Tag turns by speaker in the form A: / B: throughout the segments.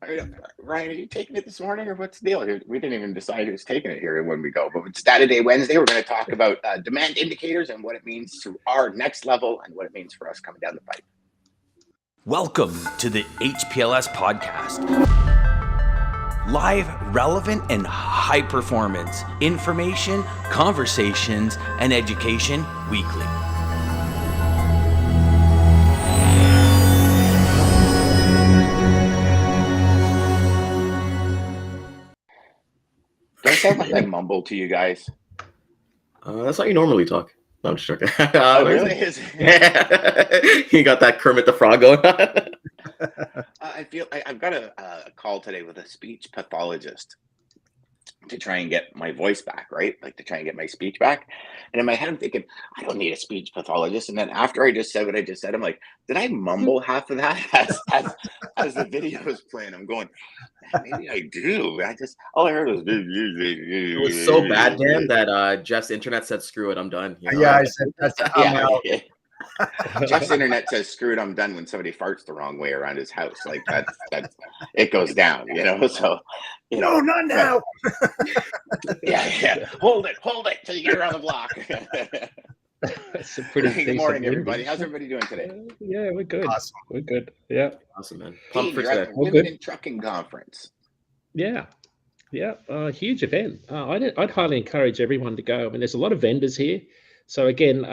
A: Ryan, are you taking it this morning, or what's the deal? We didn't even decide who's taking it here when we go, but it's Saturday, Wednesday. We're going to talk about demand indicators and what it means to our next level and what it means for us coming down the pipe.
B: Welcome to the HPLS podcast. Live, relevant, and high performance information, conversations, and education weekly.
A: Do I sound like I mumble to you guys?
C: That's how you normally talk. No, I'm just joking.
A: Oh, really?
C: You got that Kermit the Frog going on?
A: I feel I've got a call today with a speech pathologist to try and get my voice back, right? Like to try and get my speech back. And in my head, I'm thinking, I don't need a speech pathologist. And then after I just said what I just said, I'm like, did I mumble half of that as the video was playing? I'm going, maybe I do. All I heard was.
C: It was so bad, Dan, that Jeff's internet said, "Screw it, I'm done." You know?
D: Yeah, I said that's out.
A: Jeff's internet says "screw it, I'm done" when somebody farts the wrong way around his house. Like that's it goes down, you know. So,
D: No, not now.
A: Yeah. Hold it till you get around the block.
E: That's a pretty
A: Good morning, everybody. How's everybody doing today?
E: Yeah, we're good.
D: Awesome.
E: We're good. Yeah.
C: Awesome, man.
A: Dean,
C: Pumped for
A: you're at
C: today.
A: the Women in Trucking Conference.
E: Yeah. Huge event. I'd highly encourage everyone to go. I mean, there's a lot of vendors here. So again,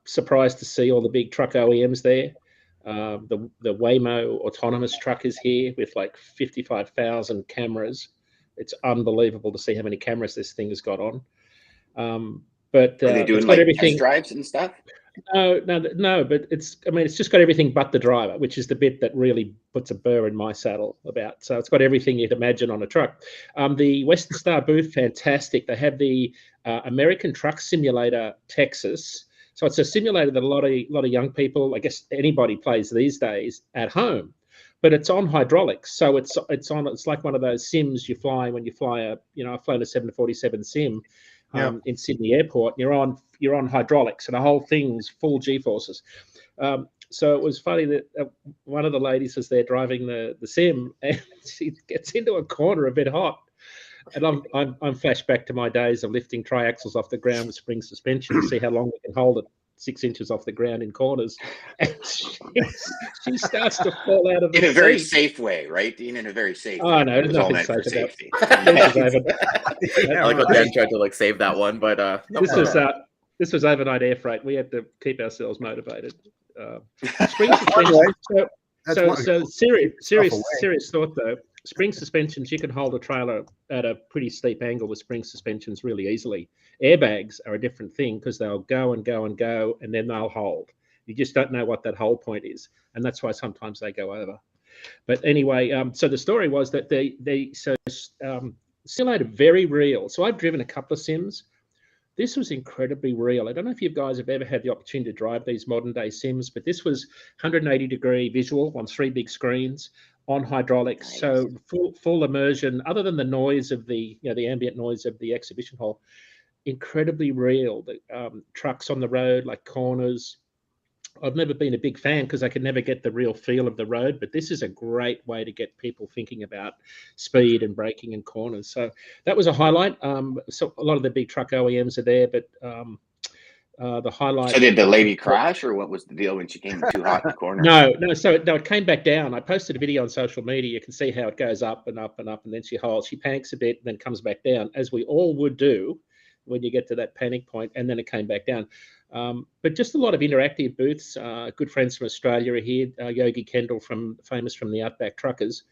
E: surprised to see all the big truck OEMs there. The Waymo autonomous truck is here with like 55,000 cameras. It's unbelievable to see how many cameras this thing has got on. But
A: are they doing like test drives and stuff?
E: No, but it's just got everything but the driver, which is the bit that really puts a burr in my saddle about. So it's got everything you'd imagine on a truck. The Western Star booth, fantastic. They have the American Truck Simulator Texas. So it's a simulator that a lot of young people, I guess anybody plays these days at home, but it's on hydraulics. So it's like one of those sims you fly when you fly I've flown a 747 sim. In Sydney Airport, you're on hydraulics, and the whole thing's full G-forces. So it was funny that one of the ladies was there driving the sim, and she gets into a corner a bit hot, and I'm flashed back to my days of lifting triaxles off the ground with spring suspension to see how long we can hold it 6 inches off the ground in corners, and she starts to fall out of the
A: in a very
E: seat.
A: safe way, right, Dean? In a very safe
E: way. No,
A: it was all meant for safety.
C: I like what Dan tried to save that one, but
E: this was overnight air freight. We had to keep ourselves motivated. Spring suspension. So serious thought though. Spring suspensions, you can hold a trailer at a pretty steep angle with spring suspensions really easily. Airbags are a different thing because they'll go and go and go, and then they'll hold. You just don't know what that hold point is, and that's why sometimes they go over. But anyway, so the story was that they simulated very real. So I've driven a couple of sims. This was incredibly real. I don't know if you guys have ever had the opportunity to drive these modern day sims, but this was 180-degree visual on 3 big screens on hydraulics. Nice. So full immersion, other than the noise of the ambient noise of the exhibition hall, incredibly real. The trucks on the road, like corners. I've never been a big fan because I could never get the real feel of the road, but this is a great way to get people thinking about speed and braking and corners. So that was a highlight. So a lot of the big truck OEMs are there, but the highlight.
A: So did the lady crash, or what was the deal when she came too hot in the corner?
E: No. So it came back down. I posted a video on social media. You can see how it goes up and up and up, and then she holds. She panics a bit, and then comes back down, as we all would do when you get to that panic point, and then it came back down. But just a lot of interactive booths. Good friends from Australia are here. Yogi Kendall, famous from the Outback Truckers.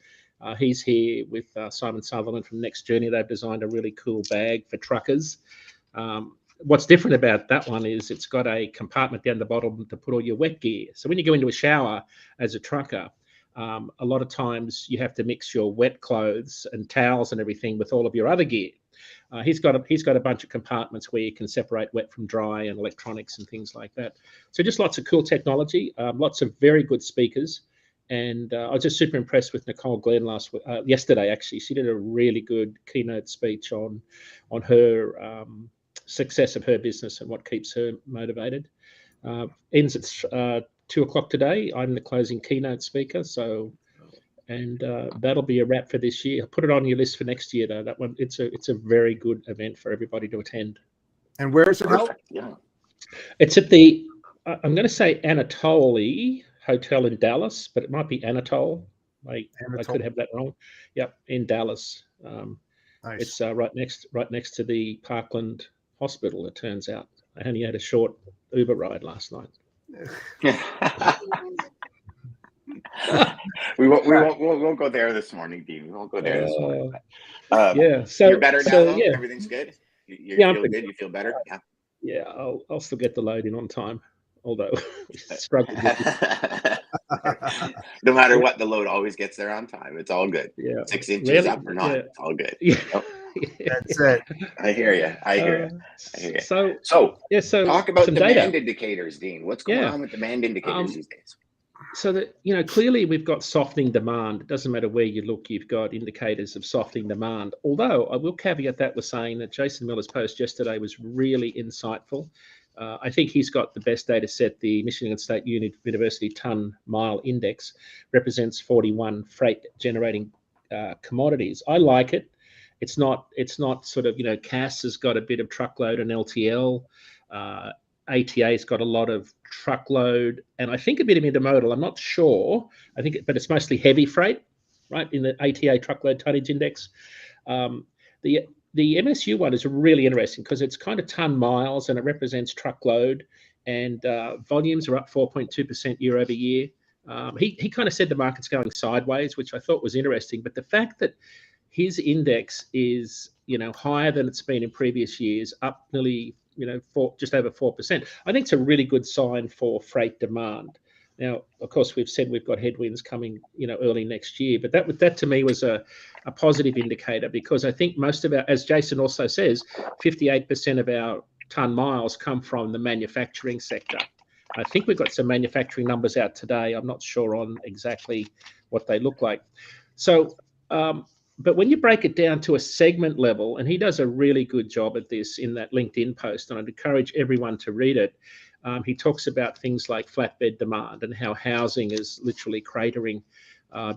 E: He's here with Simon Sutherland from Next Journey. They've designed a really cool bag for truckers. What's different about that one is it's got a compartment down the bottom to put all your wet gear. So when you go into a shower as a trucker, a lot of times you have to mix your wet clothes and towels and everything with all of your other gear. He's got a bunch of compartments where you can separate wet from dry and electronics and things like that. So just lots of cool technology, lots of very good speakers. And I was just super impressed with Nicole Glenn yesterday, actually. She did a really good keynote speech on her success of her business and what keeps her motivated. Ends at 2:00 today. I'm the closing keynote speaker. So And that'll be a wrap for this year. Put it on your list for next year, though. That one, it's a very good event for everybody to attend.
D: And where is it held?
A: Yeah.
E: It's at the I'm going to say Anatoly Hotel in Dallas, but it might be Anatole. I could have that wrong. Yep, in Dallas.
D: Nice.
E: It's right next to the Parkland Hospital. It turns out I only had a short Uber ride last night.
A: we won't go there this morning, Dean. We won't go there this morning.
E: Yeah. So
A: you're better now.
E: Yeah.
A: Everything's good. You
E: Yeah,
A: feel good. You feel better. Yeah.
E: Yeah, I'll still get the load in on time, although we struggle with it.
A: No matter what, the load always gets there on time. It's all good.
E: Yeah.
A: 6 inches
E: Really?
A: up or not,
E: Yeah.
A: it's all good.
E: Yeah.
A: Nope.
D: That's it.
A: I hear you. I hear you.
E: So
A: talk about
E: some
A: demand
E: data.
A: indicators, Dean. What's going on with demand indicators these days?
E: So that clearly we've got softening demand. It doesn't matter where you look, you've got indicators of softening demand. Although I will caveat that with saying that Jason Miller's post yesterday was really insightful. I think he's got the best data set. The Michigan State University Ton Mile Index represents 41 freight generating commodities. I like it. It's not sort of, Cass has got a bit of truckload and LTL. ATA's got a lot of truckload and I think a bit of intermodal. I'm not sure. But it's mostly heavy freight, right? In the ATA truckload tonnage index. The MSU one is really interesting because it's kind of ton miles and it represents truckload and volumes are up 4.2% year over year. He kind of said the market's going sideways, which I thought was interesting. But the fact that his index is, higher than it's been in previous years, up nearly, just over 4%. I think it's a really good sign for freight demand. Now, of course, we've said we've got headwinds coming, early next year, but that to me was a positive indicator because I think most of our, as Jason also says, 58% of our ton miles come from the manufacturing sector. I think we've got some manufacturing numbers out today. I'm not sure on exactly what they look like. So, but when you break it down to a segment level, and he does a really good job at this in that LinkedIn post, and I'd encourage everyone to read it. He talks about things like flatbed demand and how housing is literally cratering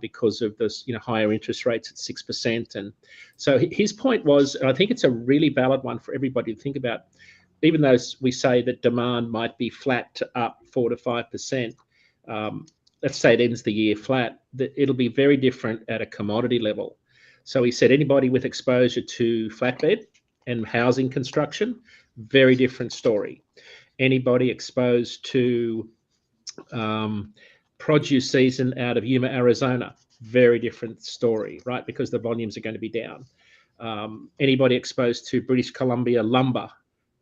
E: because of this, higher interest rates at 6%. And so his point was, and I think it's a really valid one for everybody to think about, even though we say that demand might be flat to up 4 to 5%, let's say it ends the year flat, that it'll be very different at a commodity level. So he said anybody with exposure to flatbed and housing construction, very different story. Anybody exposed to produce season out of Yuma, Arizona, very different story, right? Because the volumes are going to be down. Anybody exposed to British Columbia lumber,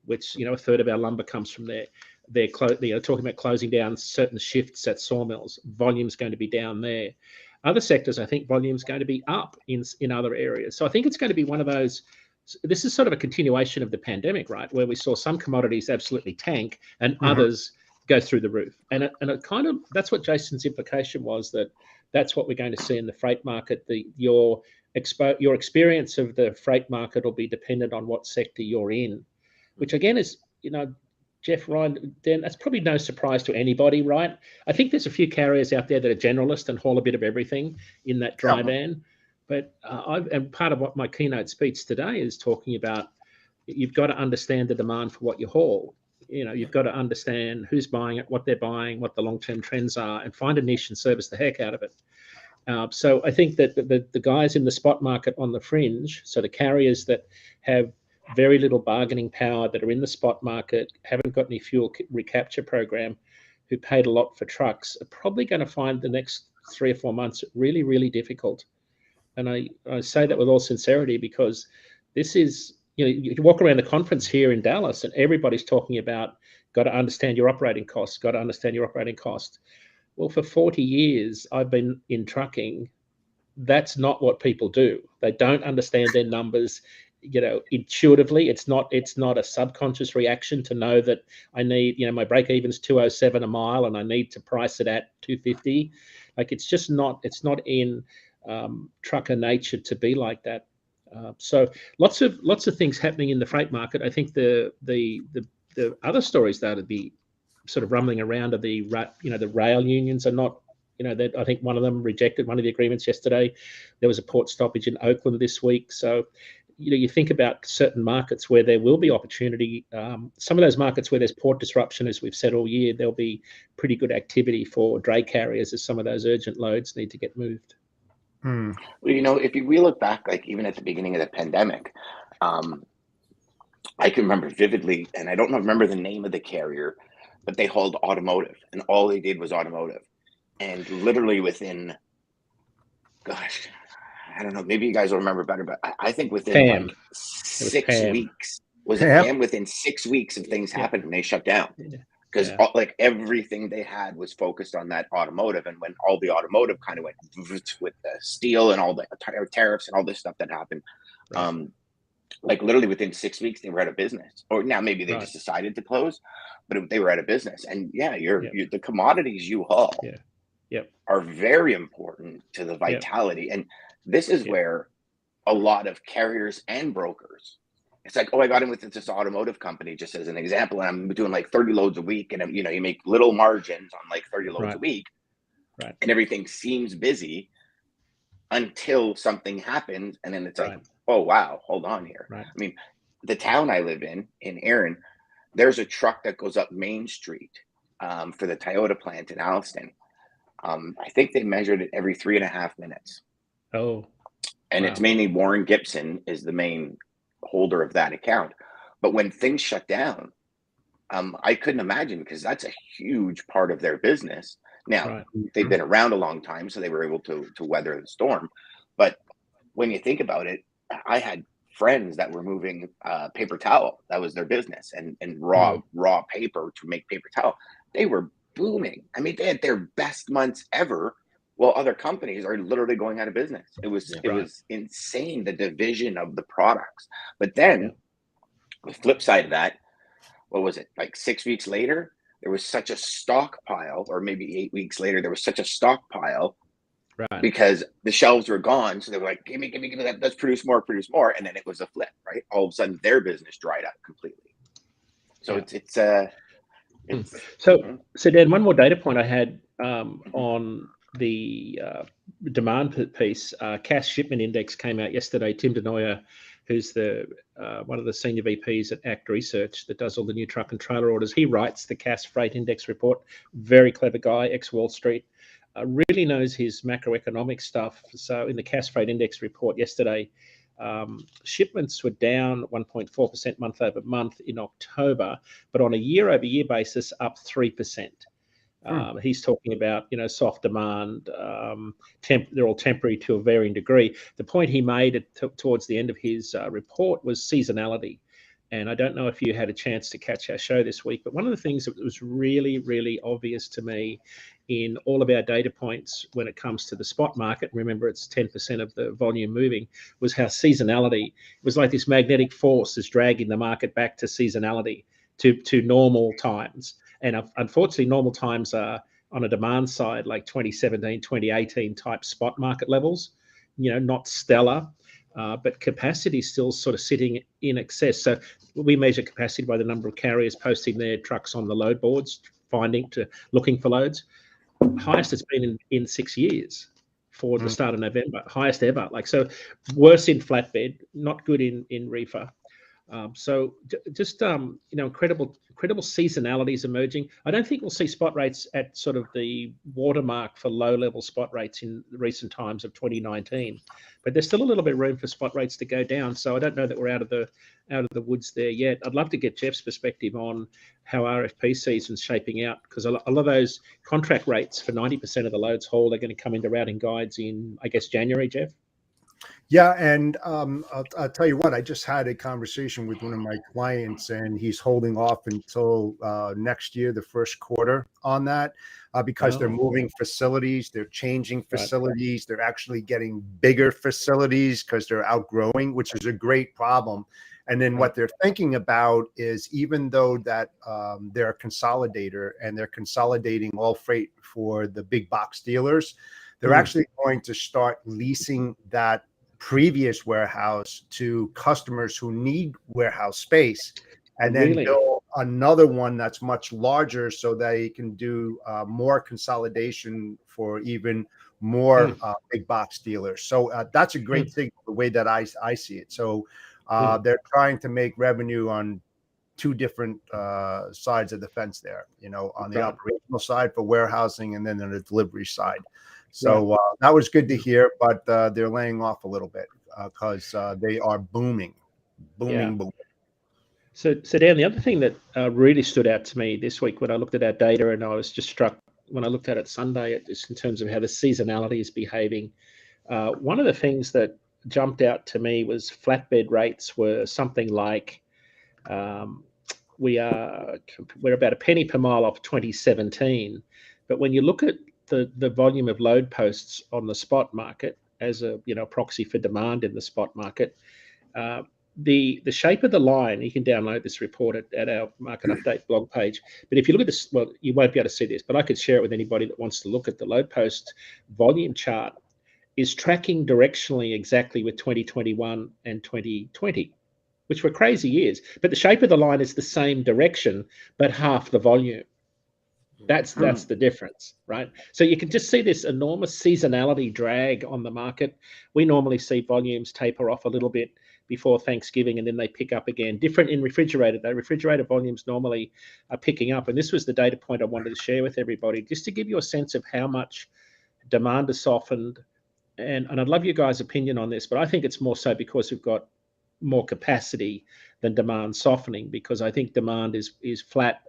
E: which, a third of our lumber comes from there. They're talking about closing down certain shifts at sawmills. Volume's going to be down there. Other sectors, I think volume's going to be up in other areas. So I think it's going to be one of those. This is sort of a continuation of the pandemic, right? Where we saw some commodities absolutely tank and others go through the roof. And it kind of, that's what Jason's implication was, that's what we're going to see in the freight market. Your experience of the freight market will be dependent on what sector you're in, which again is, Jeff, Ryan, Dan, that's probably no surprise to anybody, right? I think there's a few carriers out there that are generalist and haul a bit of everything in that dry van. But and part of what my keynote speech today is talking about, you've got to understand the demand for what you haul. You've got to understand who's buying it, what they're buying, what the long-term trends are, and find a niche and service the heck out of it. So I think that the guys in the spot market on the fringe, so the carriers that have very little bargaining power, that are in the spot market, haven't got any fuel recapture program, who paid a lot for trucks, are probably going to find the next 3 or 4 months really, really difficult. And I say that with all sincerity because this is, you walk around the conference here in Dallas and everybody's talking about, got to understand your operating costs, got to understand your operating costs. Well, for 40 years, I've been in trucking. That's not what people do. They don't understand their numbers, intuitively. It's not a subconscious reaction to know that I need, my break even's 207 a mile and I need to price it at 250. Like it's not in trucker nature to be like that. So lots of things happening in the freight market. I think the other stories that would be sort of rumbling around are the rail unions are not I think one of them rejected one of the agreements yesterday. There was a port stoppage in Oakland this week. So, you think about certain markets where there will be opportunity. Some of those markets where there's port disruption, as we've said all year, there'll be pretty good activity for dray carriers as some of those urgent loads need to get moved.
A: Well, if we look back, like even at the beginning of the pandemic, I can remember vividly, and I don't remember the name of the carrier, but they hauled automotive, and all they did was automotive. And literally within, gosh, I don't know, maybe you guys will remember better, but I think within like 6 weeks, was it Pam? Within 6 weeks of things happened and they shut down. Because like everything they had was focused on that automotive. And when all the automotive kind of went with the steel and all the tariffs and all this stuff that happened, like literally within 6 weeks, they were out of business. Or now maybe they just decided to close, but they were out of business. And the commodities you haul are very important to the vitality. And this is where a lot of carriers and brokers, it's like, oh, I got in with this automotive company, just as an example, and I'm doing like 30 loads a week, and you make little margins on like 30 loads a week, and everything seems busy until something happens, and then it's like, oh wow, hold on here. I mean, the town I live in Erin, there's a truck that goes up Main Street for the Toyota plant in Alliston. I think they measured it every 3.5 minutes. And it's mainly Warren Gibson is the main holder of that account. But when things shut down, I couldn't imagine, because that's a huge part of their business. Now, they've been around a long time, so they were able to weather the storm. But when you think about it, I had friends that were moving paper towel. That was their business, and raw paper to make paper towel. They were booming. I mean, they had their best months ever. Well, other companies are literally going out of business. It was insane, the division of the products. But then the flip side of that, what was it? Like 6 weeks later, there was such a stockpile, or maybe 8 weeks later, there was such a stockpile because the shelves were gone. So they were like, give me that. Let's produce more. And then it was a flip, right? All of a sudden their business dried up completely. So
E: So Dan, one more data point I had on the demand piece. Cash shipment index came out yesterday. Tim Denoyer, who's the one of the senior VPs at ACT Research that does all the new truck and trailer orders, he writes the Cass Freight Index report. Very clever guy, ex-Wall Street, really knows his macroeconomic stuff. So in the Cass Freight Index report yesterday, shipments were down 1.4% month over month in October, but on a year-over-year basis, up 3%. He's talking about, soft demand. They're all temporary to a varying degree. The point he made towards the end of his report was seasonality. And I don't know if you had a chance to catch our show this week, but one of the things that was really, really obvious to me in all of our data points when it comes to the spot market, remember it's 10% of the volume moving, was how seasonality was like this magnetic force is dragging the market back to seasonality, to normal times. And unfortunately, normal times are on a demand side, like 2017, 2018 type spot market levels, not stellar, but capacity is still sort of sitting in excess. So we measure capacity by the number of carriers posting their trucks on the load boards, looking for loads. Highest it's been in 6 years for the start of November, highest ever. So worse in flatbed, not good in reefer. So just incredible seasonality is emerging. I don't think we'll see spot rates at sort of the watermark for low-level spot rates in the recent times of 2019, but there's still a little bit of room for spot rates to go down. So I don't know that we're out of the woods there yet. I'd love to get Jeff's perspective on how RFP season's shaping out, because a lot of those contract rates for 90% of the loads hauled are going to come into routing guides in, I guess, January, Jeff.
D: Yeah, and I'll tell you what, I just had a conversation with one of my clients, and he's holding off until next year, the first quarter on that, because they're moving facilities, they're changing facilities, they're actually getting bigger facilities because they're outgrowing, which is a great problem. And then what they're thinking about is, even though that they're a consolidator and they're consolidating all freight for the big box dealers, they're actually going to start leasing that previous warehouse to customers who need warehouse space, and then another one that's much larger so they can do more consolidation for even more big box dealers. So that's a great thing, the way that I see it. So they're trying to make revenue on two different sides of the fence there, on the operational side for warehousing and then on the delivery side. So that was good to hear, but they're laying off a little bit because they are booming.
E: So Dan, the other thing that really stood out to me this week when I looked at our data, and I was just struck when I looked at it Sunday, just in terms of how the seasonality is behaving. One of the things that jumped out to me was flatbed rates were something like we're about a penny per mile off 2017, but when you look at the volume of load posts on the spot market as a proxy for demand in the spot market, the shape of the line, you can download this report at our market update blog page. But if you look at this, well, you won't be able to see this, but I could share it with anybody that wants to look at the load post volume chart, is tracking directionally exactly with 2021 and 2020, which were crazy years. But the shape of the line is the same direction, but half the volume. That's the difference, right? So you can just see this enormous seasonality drag on the market. We normally see volumes taper off a little bit before Thanksgiving, and then they pick up again. Different in refrigerated, though. Refrigerated volumes normally are picking up, and this was the data point I wanted to share with everybody, just to give you a sense of how much demand has softened. And I'd love your guys' opinion on this, but I think it's more so because we've got more capacity than demand softening, because I think demand is flat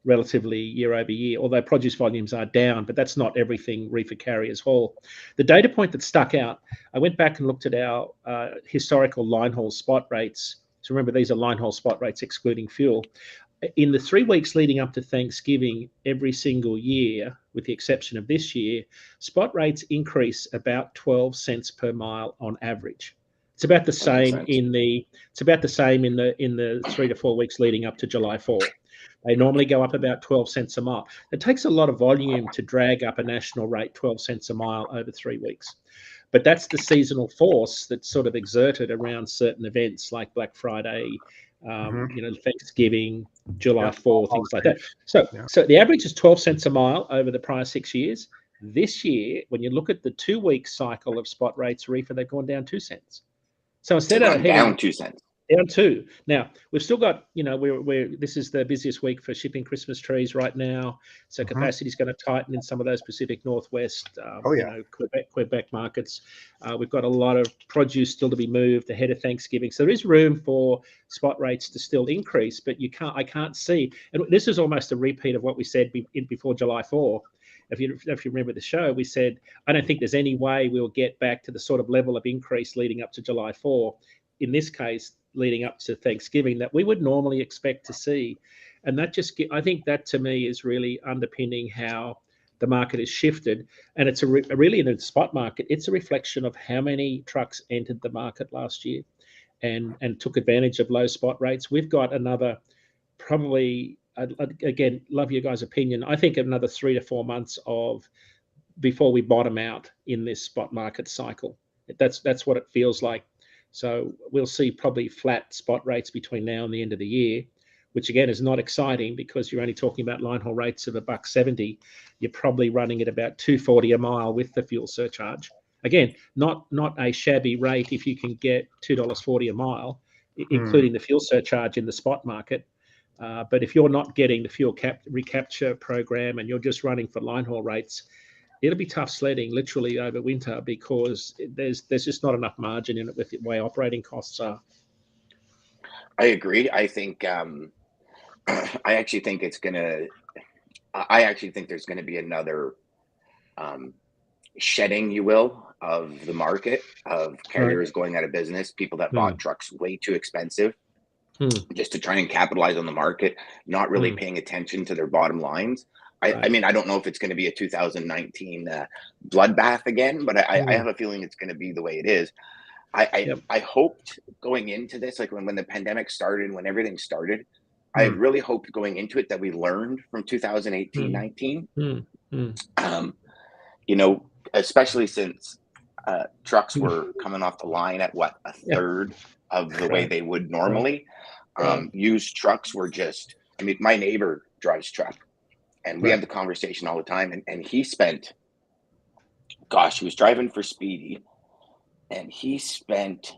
E: relatively year over year, although produce volumes are down, but that's not everything reefer carriers haul. The data point that stuck out, I went back and looked at our historical line haul spot rates. So remember, these are line haul spot rates excluding fuel. In the 3 weeks leading up to Thanksgiving, every single year, with the exception of this year, spot rates increase about 12 cents per mile on average. It's about the same in the 3 to 4 weeks leading up to July 4. They normally go up about 12 cents a mile. It takes a lot of volume to drag up a national rate 12 cents a mile over 3 weeks. But that's the seasonal force that's sort of exerted around certain events like Black Friday, Thanksgiving, July 4, things like that. So the average is 12 cents a mile over the prior 6 years. This year, when you look at the 2 week cycle of spot rates reefer, they've gone down 2 cents. So instead of
A: down 2 cents.
E: Down 2. Now we've still got, this is the busiest week for shipping Christmas trees right now. So capacity is going to tighten in some of those Pacific Northwest, Quebec markets. We've got a lot of produce still to be moved ahead of Thanksgiving. So there is room for spot rates to still increase, but I can't see, and this is almost a repeat of what we said before July 4. If you remember the show, we said, I don't think there's any way we'll get back to the sort of level of increase leading up to July 4. In this case, leading up to Thanksgiving, that we would normally expect to see. And that I think that to me is really underpinning how the market has shifted. And it's really in the spot market, it's a reflection of how many trucks entered the market last year and took advantage of low spot rates. We've got another, probably, again, love your guys' opinion, I think another 3 to 4 months before we bottom out in this spot market cycle. That's what it feels like. So we'll see probably flat spot rates between now and the end of the year, which again is not exciting because you're only talking about line haul rates of $1.70. You're probably running at about $2.40 a mile with the fuel surcharge. Again, not a shabby rate if you can get $2.40 a mile, including the fuel surcharge in the spot market. But if you're not getting the fuel recapture program and you're just running for line haul rates, it'll be tough sledding literally over winter because there's just not enough margin in it with the way operating costs are.
A: I agree. I think I actually think there's going to be another shedding, you will, of the market, of carriers going out of business, people that bought trucks way too expensive just to try and capitalize on the market, not really paying attention to their bottom lines. I mean, I don't know if it's going to be a 2019 bloodbath again, but I have a feeling it's going to be the way it is. I hoped going into this, like when the pandemic started, when everything started, I really hoped going into it that we learned from 2018-19. Especially since trucks were coming off the line at a third of the way they would normally. Used trucks were just I mean, my neighbor drives truck, and we have the conversation all the time. And he spent, gosh, he was driving for Speedy, and he spent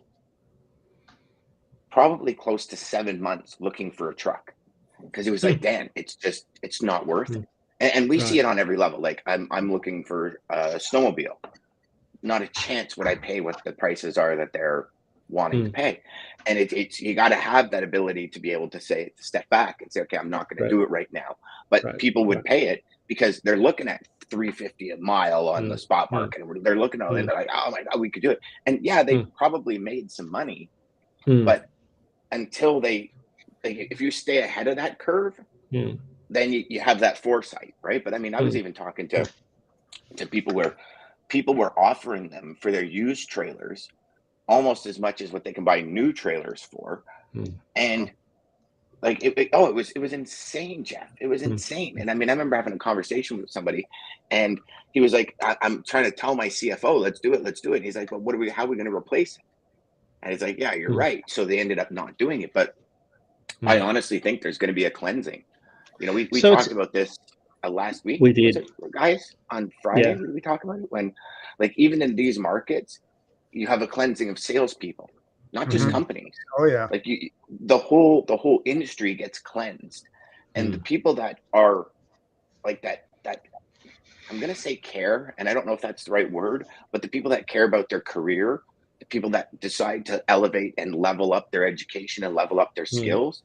A: probably close to 7 months looking for a truck because he was like, Dan, it's not worth it. And we see it on every level. Like I'm looking for a snowmobile. Not a chance would I pay what the prices are that they're wanting to pay. And it's you got to have that ability to be able to say, step back and say, okay, I'm not going to do it right now. But people would pay it because they're looking at $350 a mile on the spot market. And they're looking at it and they're like, oh my God, we could do it. And yeah, they probably made some money, but until if you stay ahead of that curve, then you have that foresight, right? But I mean, I was even talking to people where people were offering them for their used trailers almost as much as what they can buy new trailers for. And like, it was insane, Jeff. It was insane. And I mean, I remember having a conversation with somebody and he was like, I'm trying to tell my CFO, let's do it. And he's like, well, how are we going to replace it? And he's like, yeah, you're right. So they ended up not doing it. But I honestly think there's going to be a cleansing. You know, we talked about this last week.
E: We did.
A: Guys, on Friday, we talked about it when, like, even in these markets, you have a cleansing of salespeople, not just companies.
D: Oh yeah.
A: Like the whole industry gets cleansed. And the people that are like that I'm going to say care, and I don't know if that's the right word, but the people that care about their career, the people that decide to elevate and level up their education and level up their skills.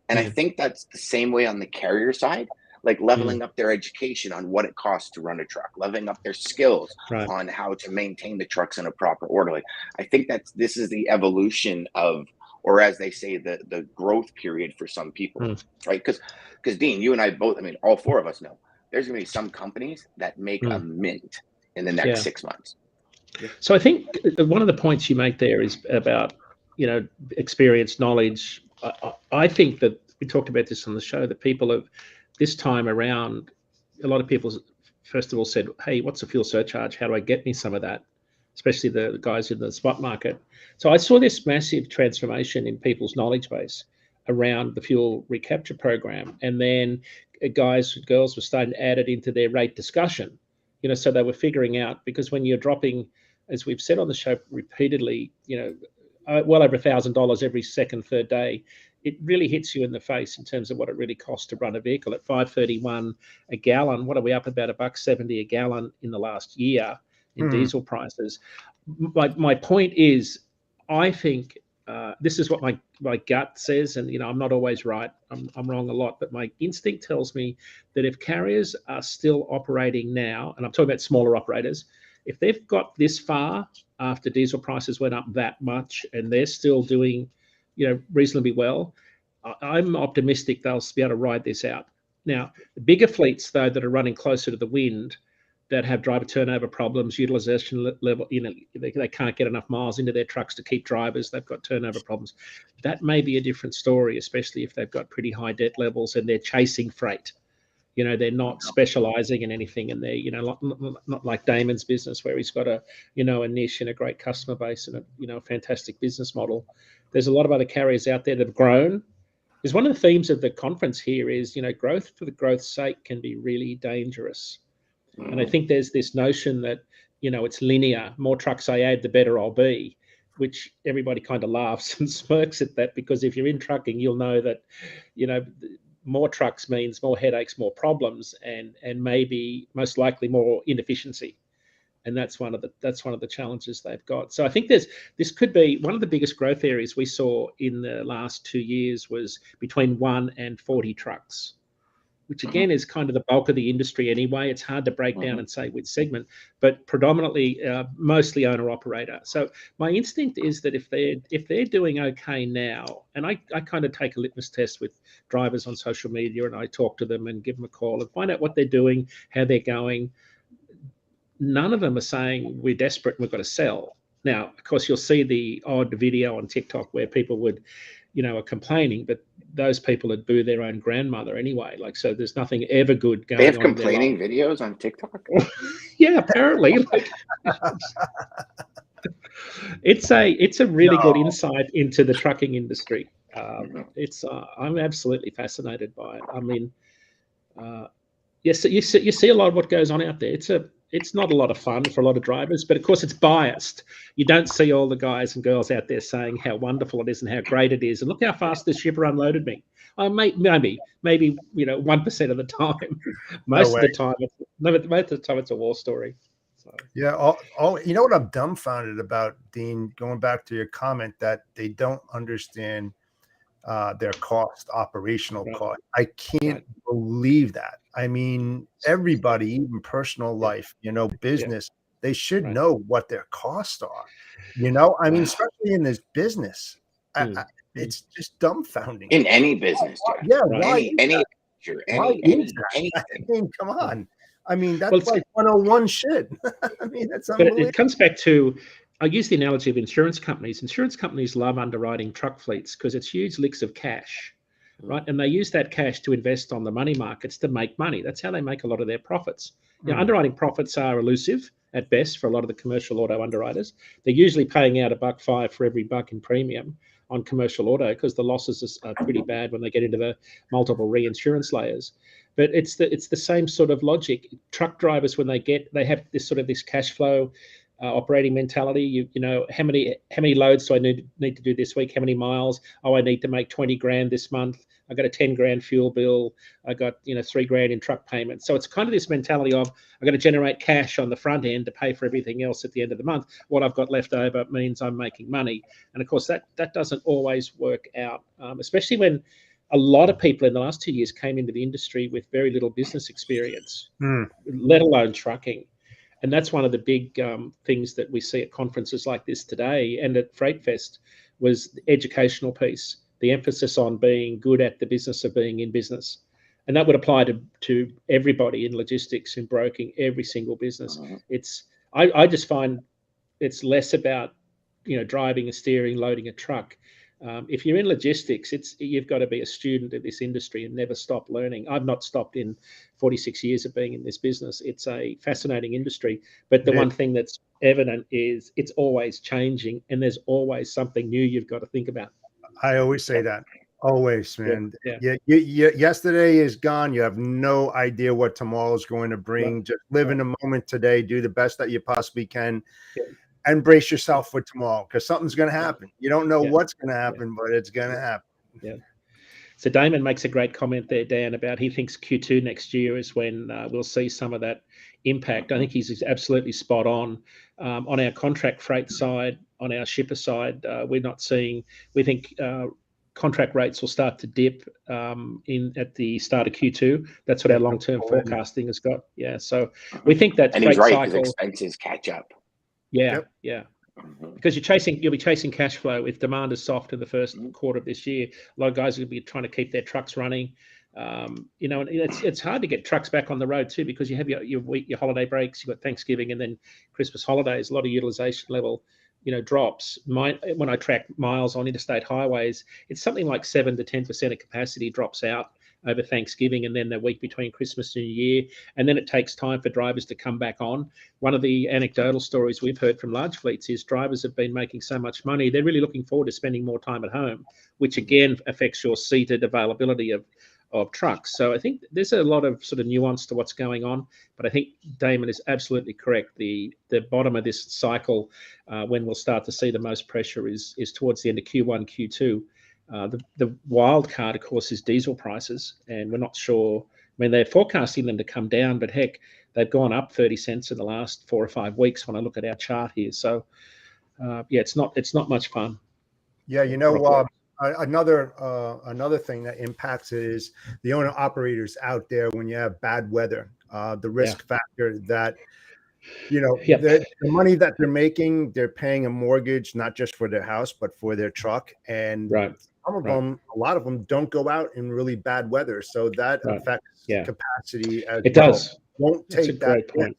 A: And I think that's the same way on the carrier side, like leveling up their education on what it costs to run a truck, leveling up their skills on how to maintain the trucks in a proper order. Like, I think this is the evolution of, or as they say, the growth period for some people, right? Because Dean, you and I both, I mean, all four of us know there's going to be some companies that make a mint in the next 6 months.
E: So I think one of the points you make there is about, experience, knowledge. I think that we talked about this on the show, that people have this time around, a lot of people first of all said, hey, what's a fuel surcharge? How do I get me some of that? Especially the guys in the spot market. So I saw this massive transformation in people's knowledge base around the fuel recapture program. And then guys and girls were starting to add it into their rate discussion, so they were figuring out, because when you're dropping, as we've said on the show repeatedly, well over $1,000 every second, third day, it really hits you in the face in terms of what it really costs to run a vehicle. At $5.31 a gallon, what are we up about $1.70 a gallon in the last year in diesel prices? My point is, I think this is what my gut says, and I'm not always right. I'm wrong a lot, but my instinct tells me that if carriers are still operating now, and I'm talking about smaller operators, if they've got this far after diesel prices went up that much and they're still doing, reasonably well, I'm optimistic they'll be able to ride this out. Now, the bigger fleets, though, that are running closer to the wind, that have driver turnover problems, utilization level, they can't get enough miles into their trucks to keep drivers, they've got turnover problems. That may be a different story, especially if they've got pretty high debt levels and they're chasing freight. They're not specializing in anything, and they're, not like Daman's business where he's got a niche and a great customer base and a fantastic business model. There's a lot of other carriers out there that have grown. Because one of the themes of the conference here is, growth for the growth's sake can be really dangerous. And I think there's this notion that, it's linear. More trucks I add, the better I'll be, which everybody kind of laughs and smirks at that, because if you're in trucking, you'll know that, more trucks means more headaches, more problems, and maybe most likely more inefficiency. And that's one of the challenges they've got. So I think this could be one of the biggest growth areas we saw in the last 2 years was between 1 and 40 trucks, which again is kind of the bulk of the industry anyway. It's hard to break down and say which segment, but predominantly mostly owner operator. So my instinct is that if they're doing okay now, and I kind of take a litmus test with drivers on social media, and I talk to them and give them a call and find out what they're doing, how they're going. None of them are saying we're desperate and we've got to sell. Now, of course, you'll see the odd video on TikTok where people would, are complaining, but those people would boo their own grandmother anyway. Like, so there's nothing ever good going on.
A: They have complaining videos on TikTok?
E: Yeah, apparently. It's a really good insight into the trucking industry. It's I'm absolutely fascinated by it. I mean, yes, you see a lot of what goes on out there. It's not a lot of fun for a lot of drivers, but of course it's biased. You don't see all the guys and girls out there saying how wonderful it is and how great it is, and look how fast this shipper unloaded me. Maybe 1% of the time. Most of the time, it's a war story. So.
D: Yeah. All you know what I'm dumbfounded about, Dean, going back to your comment that they don't understand their operational cost. I can't believe that. I mean, everybody, even personal life, business, they should know what their costs are. I mean, especially in this business, it's just dumbfounding.
A: In any business, Jeff.
D: Yeah,
A: any
D: I mean, come on. I mean, that's like 101 shit. I mean, that's unbelievable.
E: But it comes back to, I use the analogy of insurance companies. Insurance companies love underwriting truck fleets because it's huge licks of cash, right? And they use that cash to invest on the money markets to make money. That's how they make a lot of their profits. Now, underwriting profits are elusive at best for a lot of the commercial auto underwriters. They're usually paying out $1.05 for every buck in premium on commercial auto because the losses are pretty bad when they get into the multiple reinsurance layers. But it's the same sort of logic. Truck drivers, when they have this cash flow operating mentality. How many loads do I need to do this week? How many miles? Oh, I need to make 20 grand this month. I got a 10 grand fuel bill. I got 3 grand in truck payments. So it's kind of this mentality of I got to generate cash on the front end to pay for everything else at the end of the month. What I've got left over means I'm making money, and of course that doesn't always work out, especially when a lot of people in the last 2 years came into the industry with very little business experience, let alone trucking. And that's one of the big things that we see at conferences like this today and at Freight Fest was the educational piece, the emphasis on being good at the business of being in business. And that would apply to everybody in logistics, in broking, every single business. I just find it's less about, driving a steering, loading a truck. If you're in logistics, you've got to be a student of this industry and never stop learning. I've not stopped in 46 years of being in this business. It's a fascinating industry, but the one thing that's evident is it's always changing and there's always something new you've got to think about.
D: I always say that. Always, man. Yeah. Yesterday is gone. You have no idea what tomorrow is going to bring. Just live in the moment today. Do the best that you possibly can. And brace yourself for tomorrow because something's going to happen. You don't know what's going to happen, but it's going to happen.
E: Yeah. So Daman makes a great comment there, Dan, about he thinks Q2 next year is when we'll see some of that impact. I think he's absolutely spot on. On our contract freight side, on our shipper side, we're not seeing. We think contract rates will start to dip at the start of Q2. That's what our long-term forecasting has got. Yeah. So we think that
A: and
E: freight
A: he's right
E: cycle
A: because expenses catch up.
E: Yeah. Because you'll be chasing cash flow. If demand is soft in the first quarter of this year, a lot of guys will be trying to keep their trucks running. And it's hard to get trucks back on the road too because you have your holiday breaks, you've got Thanksgiving and then Christmas holidays. A lot of utilization level, drops. When I track miles on interstate highways, it's something like 7 to 10% of capacity drops out over Thanksgiving and then the week between Christmas and New Year. And then it takes time for drivers to come back on. One of the anecdotal stories we've heard from large fleets is drivers have been making so much money, they're really looking forward to spending more time at home, which again affects your seated availability of trucks. So I think there's a lot of sort of nuance to what's going on, but I think Daman is absolutely correct. The bottom of this cycle, when we'll start to see the most pressure is towards the end of Q1, Q2. The wild card, of course, is diesel prices, and we're not sure. I mean, they're forecasting them to come down, but heck, they've gone up 30 cents in the last 4 or 5 weeks when I look at our chart here. So, it's not much fun.
D: Yeah, another thing that impacts it is the owner operators out there when you have bad weather. The risk factor that the money that they're making, they're paying a mortgage not just for their house but for their truck, and a lot of them don't go out in really bad weather, so that affects capacity as
E: it does.
D: Won't
E: That's
D: take
E: a great point.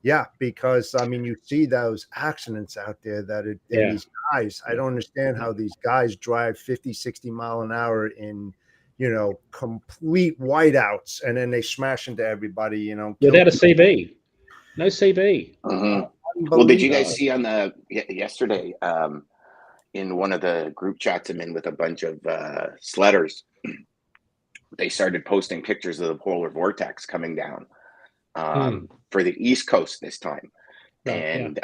D: Yeah, because I mean, you see those accidents out there these guys. I don't understand how these guys drive 50, 60 mile an hour in, complete whiteouts, and then they smash into everybody.
E: Without a CV, no CV.
A: Well, did you guys see on the yesterday? in one of the group chats I'm in with a bunch of sledders, they started posting pictures of the polar vortex coming down for the East Coast this time. And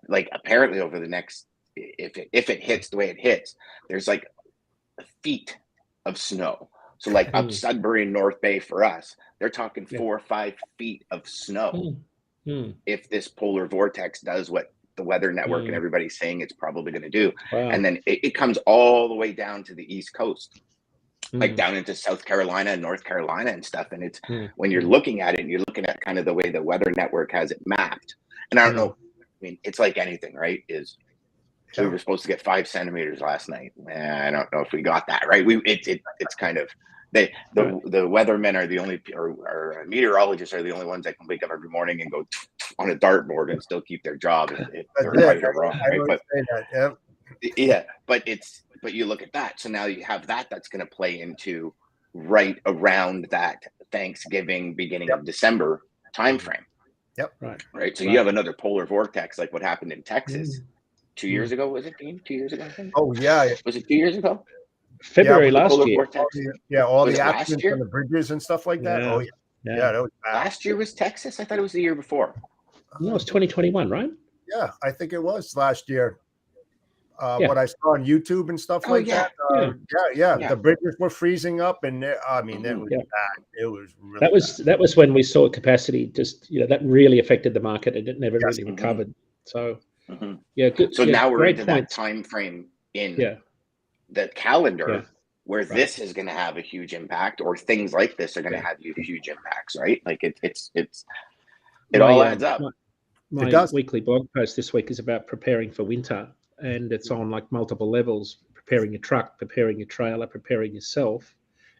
A: like apparently over the next, if it hits the way it hits, there's like feet of snow. So like up Sudbury and North Bay for us, they're talking 4 or 5 feet of snow. If this polar vortex does what the Weather Network and everybody's saying it's probably going to do.
E: Wow.
A: And then it comes all the way down to the East Coast, like down into South Carolina and North Carolina and stuff. And it's when you're looking at it, and you're looking at kind of the way the Weather Network has it mapped. And I don't know, I mean, it's like anything, right? So we were supposed to get 5 centimeters last night. I don't know if we got that, right? It's kind of the weathermen are the only, or meteorologists are the only ones that can wake up every morning and go on a dartboard and still keep their job if they're right or wrong, right? But but you look at that. So now you have that's going to play into right around that Thanksgiving, beginning of December timeframe. Right. So you have another polar vortex, like what happened in Texas 2 years ago. Was it, Dean? 2 years ago, I think?
D: Oh, yeah.
A: Was it 2 years ago?
E: February last year.
D: All the accidents on the bridges and stuff like that. Oh, yeah. That was bad.
A: Last year was Texas? I thought it was the year before.
E: No, it was 2021, right?
D: Yeah, I think it was last year. What I saw on YouTube and stuff that. The bridges were freezing up, and it was bad. It was really
E: that was when we saw capacity just that really affected the market, and it never really recovered. So good.
A: So now we're into that time frame in the calendar where this is going to have a huge impact, or things like this are going to have huge impacts, right? Like it all adds up.
E: My weekly blog post this week is about preparing for winter, and it's on like multiple levels: preparing your truck, preparing your trailer, preparing yourself,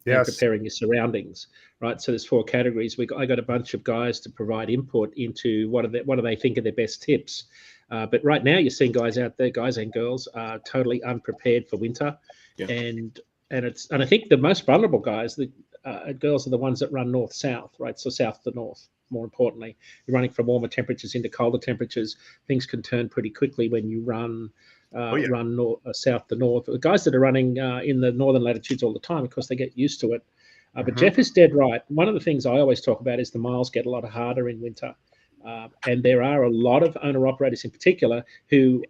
E: and preparing your surroundings. Right. So there's 4 categories. I got a bunch of guys to provide input into what do they think are their best tips. But right now, you're seeing guys out there, guys and girls, are totally unprepared for winter, and I think the most vulnerable guys, the girls, are the ones that run north-south, right? So south to north. More importantly, you're running from warmer temperatures into colder temperatures. Things can turn pretty quickly when you run south to north. The guys that are running in the northern latitudes all the time, of course, they get used to it. But Jeff is dead right. One of the things I always talk about is the miles get a lot harder in winter. And there are a lot of owner-operators in particular who,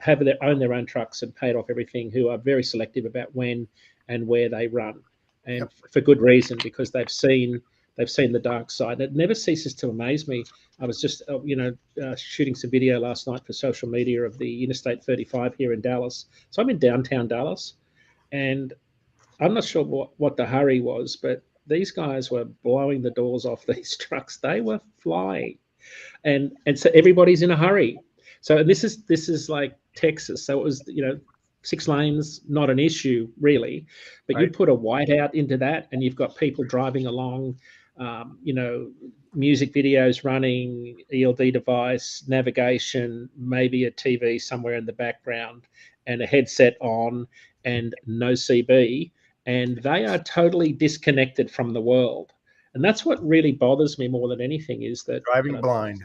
E: have own their own trucks and paid off everything, who are very selective about when and where they run, and for good reason, because they've seen the dark side. It never ceases to amaze me. I was just, shooting some video last night for social media of the Interstate 35 here in Dallas. So I'm in downtown Dallas, and I'm not sure what the hurry was, but these guys were blowing the doors off these trucks. They were flying. And so everybody's in a hurry. So this is like Texas. So it was 6 lanes, not an issue really, but you put a whiteout into that, and you've got people driving along, music videos running, ELD device, navigation, maybe a TV somewhere in the background, and a headset on, and no CB, and they are totally disconnected from the world. And that's what really bothers me more than anything, is that
D: driving blind.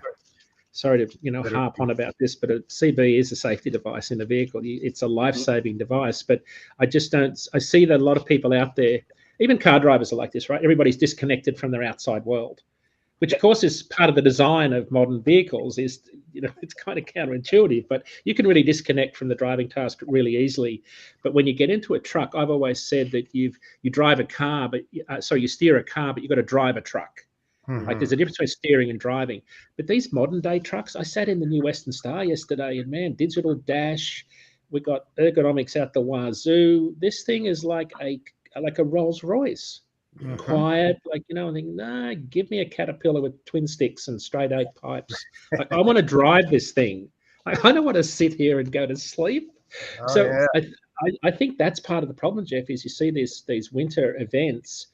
E: Sorry to harp on about this, but a CB is a safety device in a vehicle. It's a life-saving device, but I see that a lot of people out there, even car drivers, are like this, right? Everybody's disconnected from their outside world, which of course is part of the design of modern vehicles. Is it's kind of counterintuitive, but you can really disconnect from the driving task really easily. But when you get into a truck, I've always said that you drive a car, but you steer a car, but you've got to drive a truck. Like there's a difference between steering and driving. But these modern day trucks, I sat in the new Western Star yesterday, and man, digital dash, we got ergonomics out the wazoo. This thing is like a Rolls Royce. Quiet, I think, nah, give me a Caterpillar with twin sticks and straight 8 pipes. Like, I want to drive this thing. I don't want to sit here and go to sleep. I think that's part of the problem, Jeff, is you see these winter events,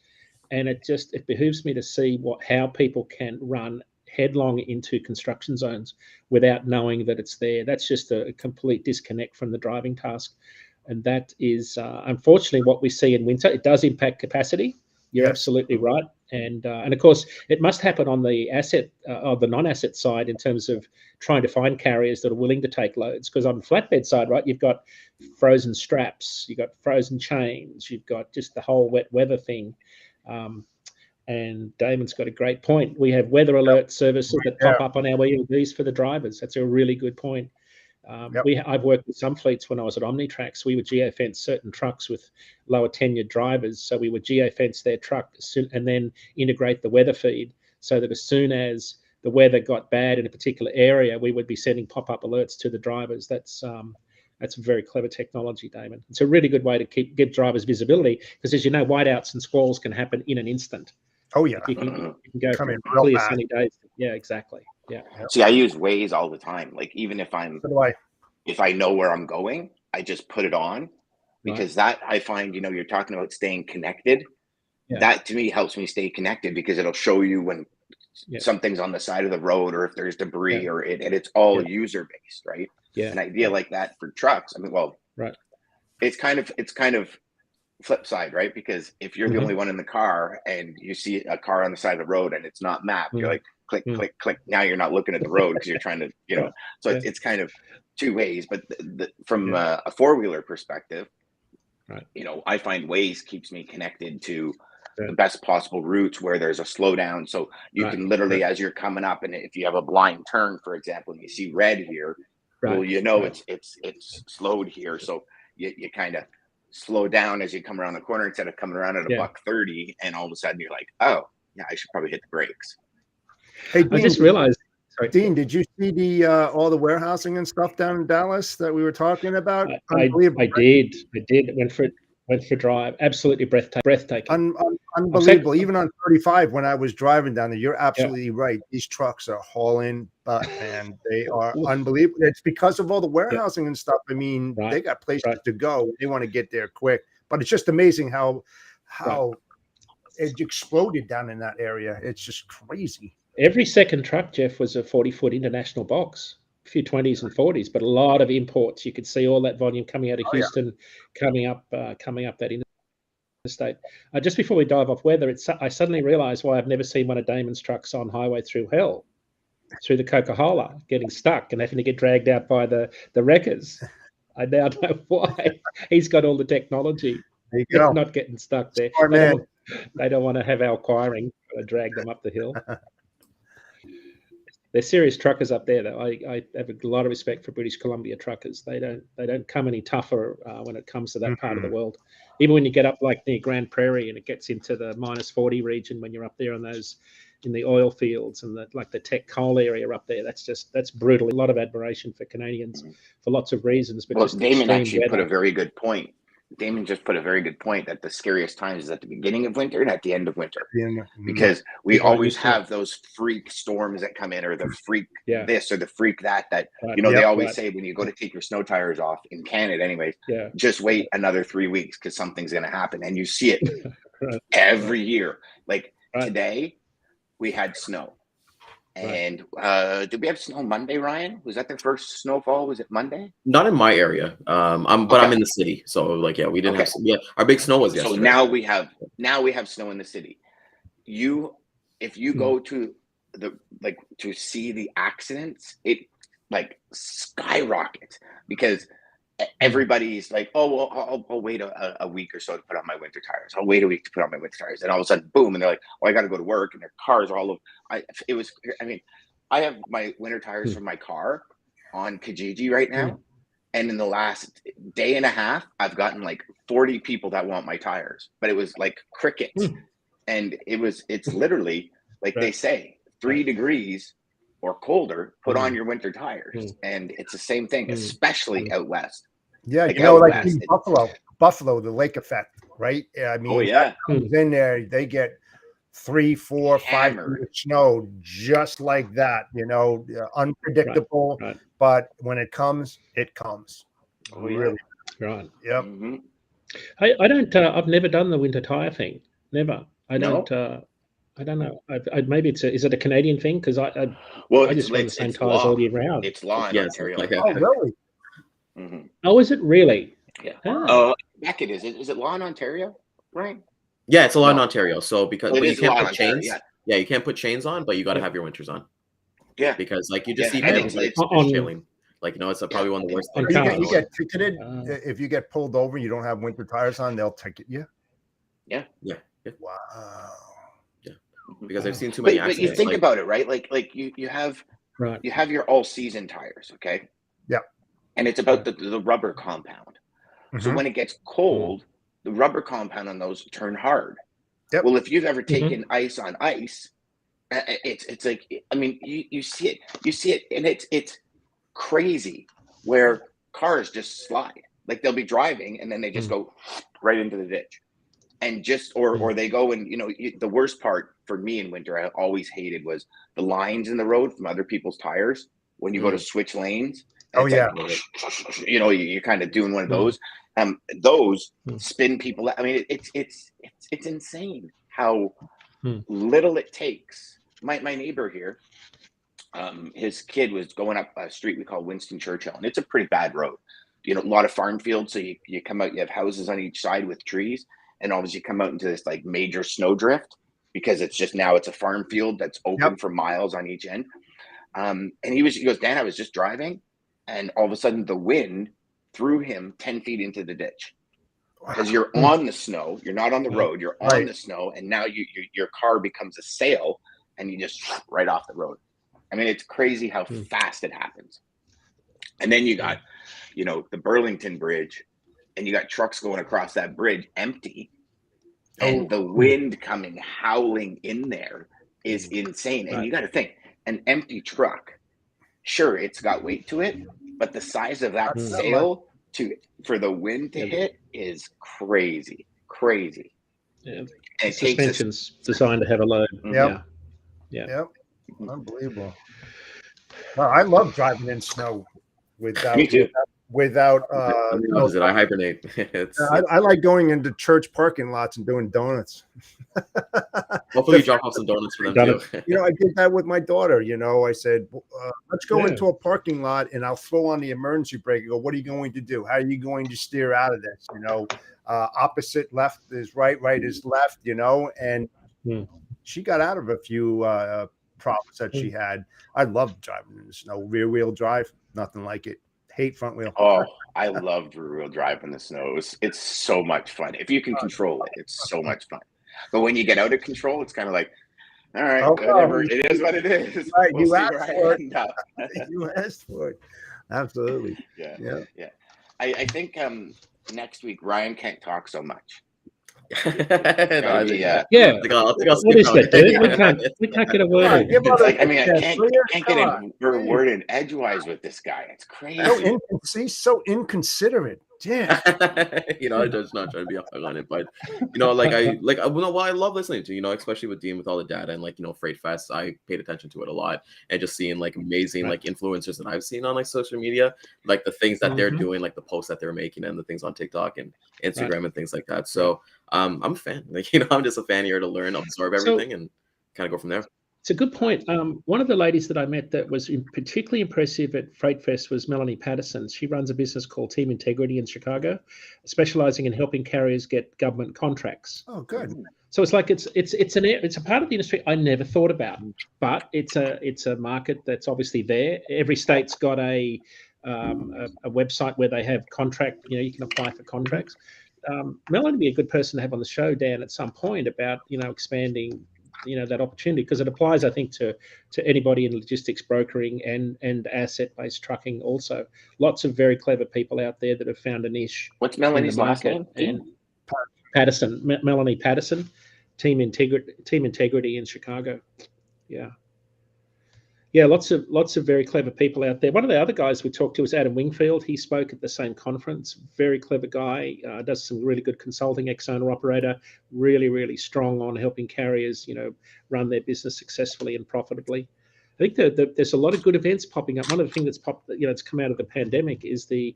E: and it behooves me to see how people can run headlong into construction zones without knowing that it's there. That's just a complete disconnect from the driving task. And that is, unfortunately, what we see in winter. It does impact capacity. You're
D: Yes.
E: absolutely right. And of course, it must happen on the asset or the non-asset side in terms of trying to find carriers that are willing to take loads. Because on the flatbed side, right, you've got frozen straps, you've got frozen chains, you've got just the whole wet weather thing. And Damon's got a great point. We have weather alert services that pop up on our ELDs for the drivers. That's a really good point. I've worked with some fleets when I was at Omnitrax. We would geofence certain trucks with lower tenured drivers. So we would geofence their truck and then integrate the weather feed so that as soon as the weather got bad in a particular area, we would be sending pop-up alerts to the drivers. That's very clever technology, Damon. It's a really good way to give drivers visibility because, as you know, whiteouts and squalls can happen in an instant.
D: Oh yeah,
E: you can go
D: come
E: from
D: in real
E: clear
D: fast.
E: sunny days. Yeah, exactly. Yeah.
A: See, I use Waze all the time. Like even if I know where I'm going, I just put it on because that I find, you're talking about staying connected.
E: Yeah.
A: That to me helps me stay connected because it'll show you when something's on the side of the road or if there's debris and it's all user based, right?
E: Yeah.
A: An idea like that for trucks. I mean, it's kind of flip side, right? Because if you're the only one in the car and you see a car on the side of the road and it's not mapped, you're like, click, click, click. Now you're not looking at the road because you're trying to, so it's kind of two ways. But from a four-wheeler perspective, I find Waze keeps me connected to the best possible routes where there's a slowdown. So you can literally, as you're coming up, and if you have a blind turn, for example, and you see red here, well, it's slowed here. So you kind of slow down as you come around the corner instead of coming around at a $130, and all of a sudden you're like, oh yeah, I should probably hit the brakes.
D: Hey, Dean,
E: I just realized. Sorry.
D: Dean, did you see the all the warehousing and stuff down in Dallas that we were talking about?
E: I did. It went for a drive. Absolutely breathtaking.
D: Unbelievable. Even on 35, when I was driving down there, you're absolutely right. These trucks are hauling butt, and they are unbelievable. It's because of all the warehousing and stuff. I mean, they got places to go. They want to get there quick. But it's just amazing how it exploded down in that area. It's just crazy.
E: Every second truck, Jeff, was a 40-foot international box. A few 20s and 40s, but a lot of imports. You could see all that volume coming out of Houston, coming up that interstate. Just before we dive off weather, I suddenly realized why I've never seen one of Damon's trucks on highway through hell, through the Coca-Cola, getting stuck and having to get dragged out by the wreckers. I now know why. He's got all the technology.
D: There you go.
E: Not getting stuck there. They don't want to have our acquiring drag them up the hill. They're serious truckers up there, though. I have a lot of respect for British Columbia truckers. They don't come any tougher when it comes to that part of the world. Even when you get up like near Grand Prairie and it gets into the -40 region, when you're up there in the oil fields and the tech coal area up there, that's brutal. A lot of admiration for Canadians for lots of reasons. But just
A: Damon actually put a very good point. Damon just put a very good point that the scariest times is at the beginning of winter and at the end of winter, because we always have those freak storms that come in, or the freak this or the freak that they always say when you go to take your snow tires off in Canada anyways, just wait another 3 weeks because something's going to happen. And you see it every year. Like today we had snow. And did we have snow Monday, Ryan? Was that the first snowfall? Was it Monday?
C: Not in my area. I'm in the city, so we didn't have. Yeah, our big snow was yesterday.
A: So now we have snow in the city. If you go to to see the accidents, it skyrockets because everybody's like, oh well, I'll wait a week or so to put on my winter tires. I'll wait a week to put on my winter tires, and all of a sudden, boom, and they're like, oh, I got to go to work, and their cars are all over. I have my winter tires for my car on Kijiji right now, and in the last day and a half, I've gotten 40 people that want my tires, but it was like crickets, and it's literally they say 3 degrees or colder, put on your winter tires, and it's the same thing, especially out west.
D: Yeah, in Buffalo, the lake effect, right? I mean, comes in there, they get 3, 4, 5 feet of snow just like that. Unpredictable, but when it comes, it comes.
A: Oh,
D: really,
E: right?
D: Yep.
A: Mm-hmm.
E: I don't. I've never done the winter tire thing. Never. I don't know. Maybe is it a Canadian thing? Because I just run the same tires all year round.
A: It's law in Ontario.
D: Oh, really?
E: Oh, is it really?
A: Yeah. Heck, it is. Is it law in Ontario, right?
C: Yeah, it's a lot in
A: No.
C: Ontario. So because
A: It
C: but you
A: is a
C: can't
A: lot
C: put
A: on Ontario,
C: chains.
A: yeah.
C: Yeah, you can't put chains on, but you got to
E: Yeah.
C: have your winters on
A: Yeah.
C: because like you just
A: Yeah,
C: see
A: and
C: families like
A: it's
E: on
C: chilling. Like it's probably one of the worst
E: on
C: things.
D: You
E: cars.
D: get ticketed
E: Uh,
D: if you get pulled over and you don't have winter tires on, they'll ticket you.
C: Yeah.
D: Wow.
C: Because I've seen too many
A: But you
C: accidents.
A: think
C: Like
A: about it, right? Like you have
E: right.
A: your all season tires, okay?
D: Yeah.
A: And it's about the rubber compound. So
D: Mhm.
A: when it gets cold, the rubber compound on those turn hard.
D: Yep.
A: Well, if you've ever taken ice on ice, it's like, I mean, you see it, and it's crazy where cars just slide. Like they'll be driving and then they just go right into the ditch, and just or they go and the worst part for me in winter I always hated was the lines in the road from other people's tires when you go to switch lanes. And
D: Oh
A: it's
D: yeah.
A: like, you're kind of doing one of those. Those spin people. I mean, it's insane how little it takes. My neighbor here, his kid was going up a street we call Winston Churchill, and it's a pretty bad road. A lot of farm fields, so you come out, you have houses on each side with trees, and obviously you come out into this like major snowdrift because it's just now it's a farm field that's open for miles on each end. And he goes, Dan, I was just driving, and all of a sudden the wind threw him 10 feet into the ditch because you're on the snow, you're not on the road, you're on the snow, and now your car becomes a sail, and you just right off the road. I mean, it's crazy how fast it happens. And then you got, the Burlington Bridge, and you got trucks going across that bridge empty, and the wind coming howling in there is insane. And you got to think, an empty truck, sure, it's got weight to it, but the size of that sail for the wind to hit is crazy.
E: Yeah.
A: And
E: Suspension's designed to have a load.
D: Yep.
E: Yeah.
D: Unbelievable. Well, I love driving in snow without
A: Me too.
D: without
C: I'm the opposite. I hibernate.
D: I like going into church parking lots and doing donuts.
C: Hopefully you drop off some donuts for them too.
D: I did that with my daughter. I said, let's go into a parking lot and I'll throw on the emergency brake and go, what are you going to do? How are you going to steer out of this? Opposite left is right is left, and she got out of a few problems that she had. I love driving in the snow. Rear wheel drive, nothing like it. Hate front wheel.
A: Oh, I loved rear wheel drive in the snow. It's so much fun. If you can control it, it's so much fun. But when you get out of control, it's kind of like, all right, whatever. It is what it is.
D: Right,
A: We'll
D: you
A: see
D: asked
A: where
D: for
A: I
D: it.
A: end up.
D: You asked for it. Absolutely.
A: Yeah. I think next week Ryan can't talk so much.
C: I'll
E: What is that, dude? We can't get a word in.
A: It's like, I mean, I can't get a word in edgewise with this guy. It's crazy.
D: So inconsiderate. Damn.
C: I'm just not trying to be a hug on it, but I love listening to, especially with dealing with all the data and Freight Fest. I paid attention to it a lot, and just seeing amazing influencers that I've seen on social media, the things that they're doing, the posts that they're making, and the things on TikTok and Instagram and things like that. So I'm a fan. I'm just a fan here to learn, absorb everything, and kind of go from there.
E: It's a good point. One of the ladies that I met that was particularly impressive at Freight Fest was Melanie Patterson. She runs a business called Team Integrity in Chicago, specializing in helping carriers get government contracts.
D: Oh, good.
E: So it's like it's a part of the industry I never thought about, but it's a market that's obviously there. Every state's got a website where they have contract. You can apply for contracts. Melanie would be a good person to have on the show, Dan, at some point about expanding that opportunity, because it applies, I think, to anybody in logistics brokering and asset-based trucking also. Lots of very clever people out there that have found a niche.
A: What's Melanie's last name?
E: And Patterson, Melanie Patterson, Team Integrity in Chicago. Yeah, lots of very clever people out there. One of the other guys we talked to was Adam Wingfield. He spoke at the same conference. Very clever guy, does some really good consulting, ex-owner operator, really, really strong on helping carriers, run their business successfully and profitably. I think that there's a lot of good events popping up. One of the things that's it's come out of the pandemic is the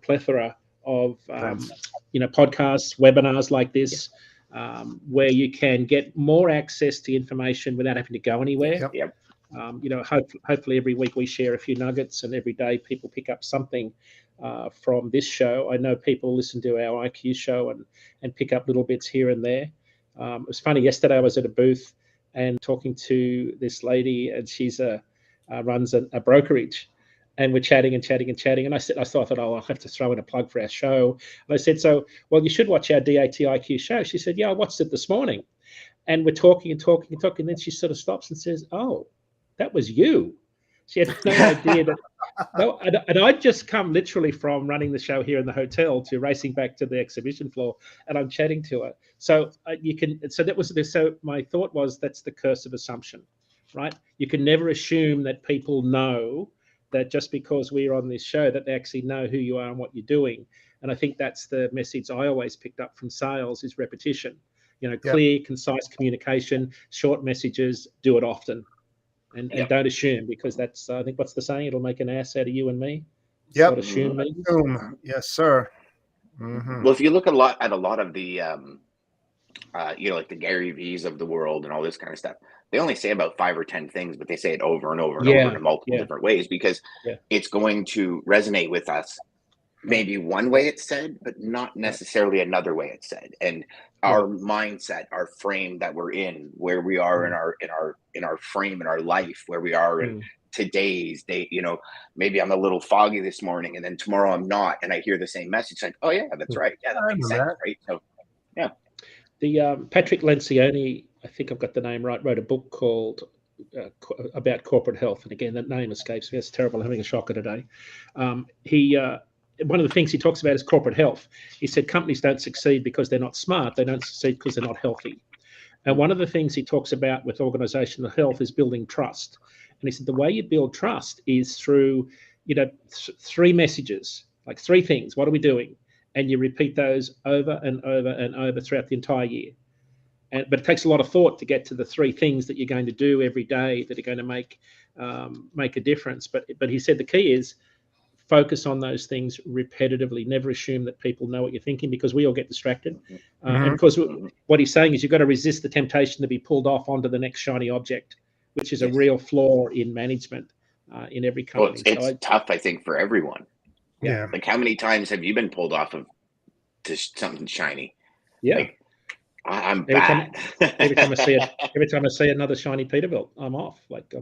E: plethora of, podcasts, webinars like this, where you can get more access to information without having to go anywhere.
A: Yep.
E: Hopefully every week we share a few nuggets, and every day people pick up something from this show. I know people listen to our IQ show and pick up little bits here and there. It was funny. Yesterday I was at a booth and talking to this lady, and she's runs a brokerage, and we're chatting and chatting and chatting. And I thought, oh, I'll have to throw in a plug for our show. And I said, well, you should watch our DATIQ show. She said, yeah, I watched it this morning. And we're talking and talking and talking. And then she sort of stops and says, oh, that was you. She had no idea that. No, and I'd just come literally from running the show here in the hotel to racing back to the exhibition floor, and I'm chatting to her. So you can. So that was. So my thought was that's the curse of assumption, right? You can never assume that people know that just because we're on this show that they actually know who you are and what you're doing. And I think that's the message I always picked up from sales is repetition. Clear, concise communication, short messages, do it often. And don't assume, because that's, I think, what's the saying? It'll make an ass out of you and me.
D: Yep.
E: What assume means.
D: Yes, sir. Mm-hmm.
A: Well, if you look at a lot of the, like the Gary V's of the world and all this kind of stuff, they only say about 5 or 10 things, but they say it over and over and over in multiple different ways because it's going to resonate with us. Maybe one way it's said, but not necessarily another way it's said. And our mindset, our frame that we're in, where we are in our frame in our life, where we are in today's day. Maybe I'm a little foggy this morning, and then tomorrow I'm not, and I hear the same message like, "Oh yeah, that's right. Yeah, that makes sense, right?" So, yeah.
E: The Patrick Lencioni, I think I've got the name right, wrote a book called about corporate health, and again, that name escapes me. It's terrible. I'm having a shocker today. One of the things he talks about is corporate health. He said companies don't succeed because they're not smart. They don't succeed because they're not healthy. And one of the things he talks about with organizational health is building trust. And he said the way you build trust is through, 3 messages, like 3 things. What are we doing? And you repeat those over and over and over throughout the entire year. But it takes a lot of thought to get to the 3 things that you're going to do every day that are going to make a difference. But he said the key is focus on those things repetitively. Never assume that people know what you're thinking, because we all get distracted. And of course, what he's saying is you've got to resist the temptation to be pulled off onto the next shiny object, which is a real flaw in management in every company.
A: Well, it's tough, I think, for everyone.
D: Yeah.
A: Like, how many times have you been pulled off of to something shiny?
E: Yeah.
A: Like, I'm bad.
E: Every time I see another shiny Peterbilt, I'm off. Like,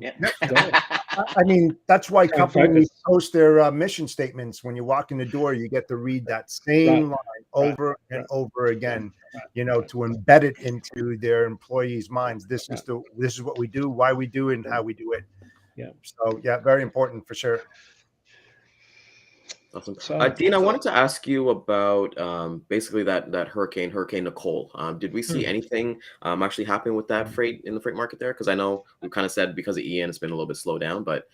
D: I mean, that's why companies post their mission statements. When you walk in the door, you get to read that same line over and over again. To embed it into their employees' minds. This is what we do, why we do it, and how we do it.
E: Yeah.
D: So very important for sure.
C: Awesome. Dean, I wanted to ask you about basically that Hurricane Nicole. Did we see anything actually happen with that freight in the freight market there? Because I know we kind of said because of Ian, it's been a little bit slowed down, but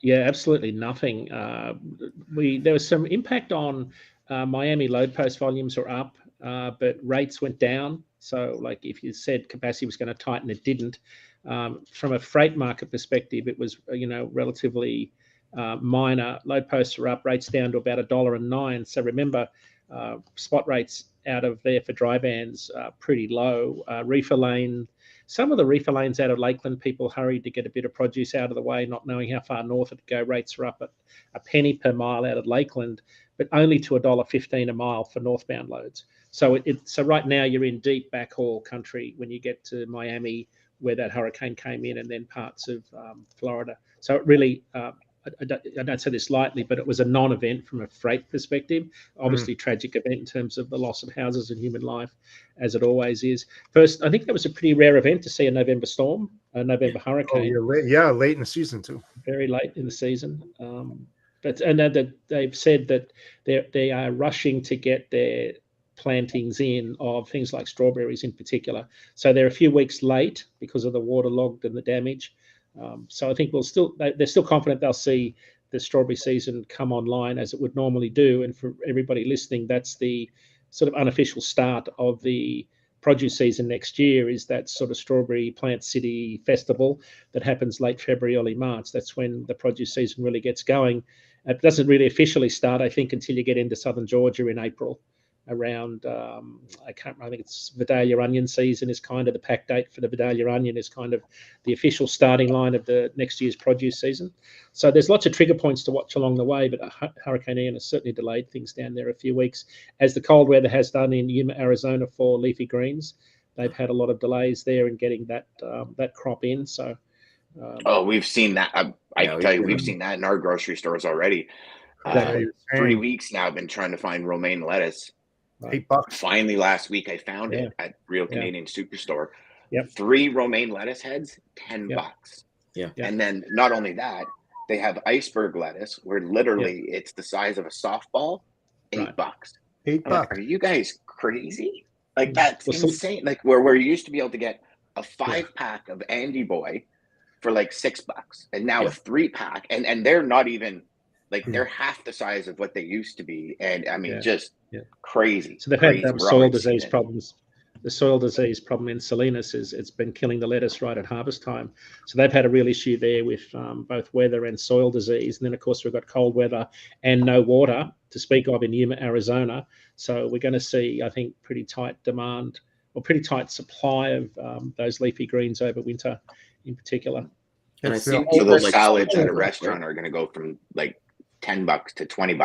E: absolutely nothing. There was some impact on Miami load post volumes are up, but rates went down. So, like, if you said capacity was going to tighten, it didn't. From a freight market perspective, it was relatively minor. Load posts are up, rates down to about $1.09. So remember, spot rates out of there for dry vans are pretty low. Reefer lane, some of the reefer lanes out of Lakeland, people hurried to get a bit of produce out of the way, not knowing how far north it would go. Rates are up at a penny per mile out of Lakeland, but only to $1.15 a mile for northbound loads. So so right now you're in deep backhaul country when you get to Miami, where that hurricane came in, and then parts of Florida. So it really, I don't say this lightly, but it was a non-event from a freight perspective. Obviously, tragic event in terms of the loss of houses and human life, as it always is. First, I think that was a pretty rare event to see a November storm, a November hurricane.
D: Late in the season too.
E: Very late in the season. But they've said that they are rushing to get their plantings in of things like strawberries in particular. So they're a few weeks late because of the waterlogged and the damage. So I think they're still confident they'll see the strawberry season come online as it would normally do. And for everybody listening, that's the sort of unofficial start of the produce season next year, is that sort of strawberry plant city festival that happens late February, early March. That's when the produce season really gets going. It doesn't really officially start, I think, until you get into southern Georgia in April. around I think it's Vidalia onion season is kind of the pack date for the Vidalia onion is kind of the official starting line of the next year's produce season. So there's lots of trigger points to watch along the way, but Hurricane Ian has certainly delayed things down there a few weeks, as the cold weather has done in Yuma, Arizona for leafy greens. They've had a lot of delays there in getting that crop in. So
A: we've seen that. I can tell you, we've seen that in our grocery stores already. 3 weeks now, I've been trying to find romaine lettuce.
D: $8.
A: Finally, last week I found it at Real Canadian Superstore.
E: Yep.
A: 3 romaine lettuce heads, $10.
C: Yeah.
A: And then not only that, they have iceberg lettuce where literally it's the size of a softball, $8.
D: $8.
A: Like, are you guys crazy? Like, that's insane. Like where you used to be able to get a 5-pack of Andy Boy for like $6, and now a 3-pack, and they're not even like they're half the size of what they used to be, and I mean just crazy.
E: So they've had soil disease problems. The soil disease problem in Salinas it's been killing the lettuce right at harvest time. So they've had a real issue there with both weather and soil disease. And then of course we've got cold weather and no water to speak of in Yuma, Arizona. So we're going to see, I think, pretty tight demand or pretty tight supply of those leafy greens over winter in particular.
C: And I see
A: so those salads at a restaurant are going to go from like $10 to $20.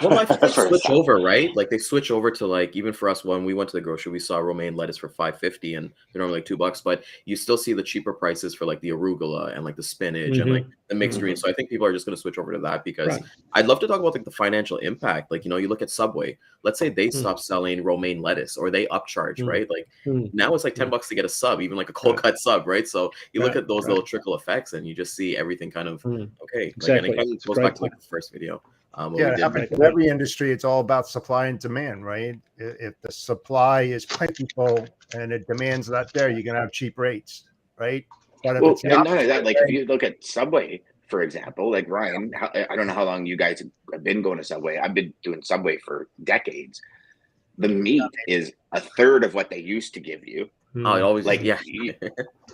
C: Well, I think they switch over, right? Like they switch over to like, even for us, when we went to the grocery, we saw romaine lettuce for $5.50 and they're normally like $2, but you still see the cheaper prices for like the arugula and like the spinach and like the mixed greens. So I think people are just going to switch over to that because I'd love to talk about like the financial impact. Like, you know, you look at Subway, let's say they stop selling romaine lettuce or they upcharge, right? Like now it's like $10 to get a sub, even like a cold cut sub, right? So you look at those little trickle effects and you just see everything kind of, okay.
E: Exactly.
C: Like, and it goes back to like the first video.
D: For every industry, it's all about supply and demand, right? If the supply is plentiful and the demand's not there, you're going to have cheap rates, right? But
A: well, and none of that, like if you look at Subway, for example, like Ryan, I don't know how long you guys have been going to Subway. I've been doing Subway for decades. The meat is a third of what they used to give you.
C: Oh, it always
A: like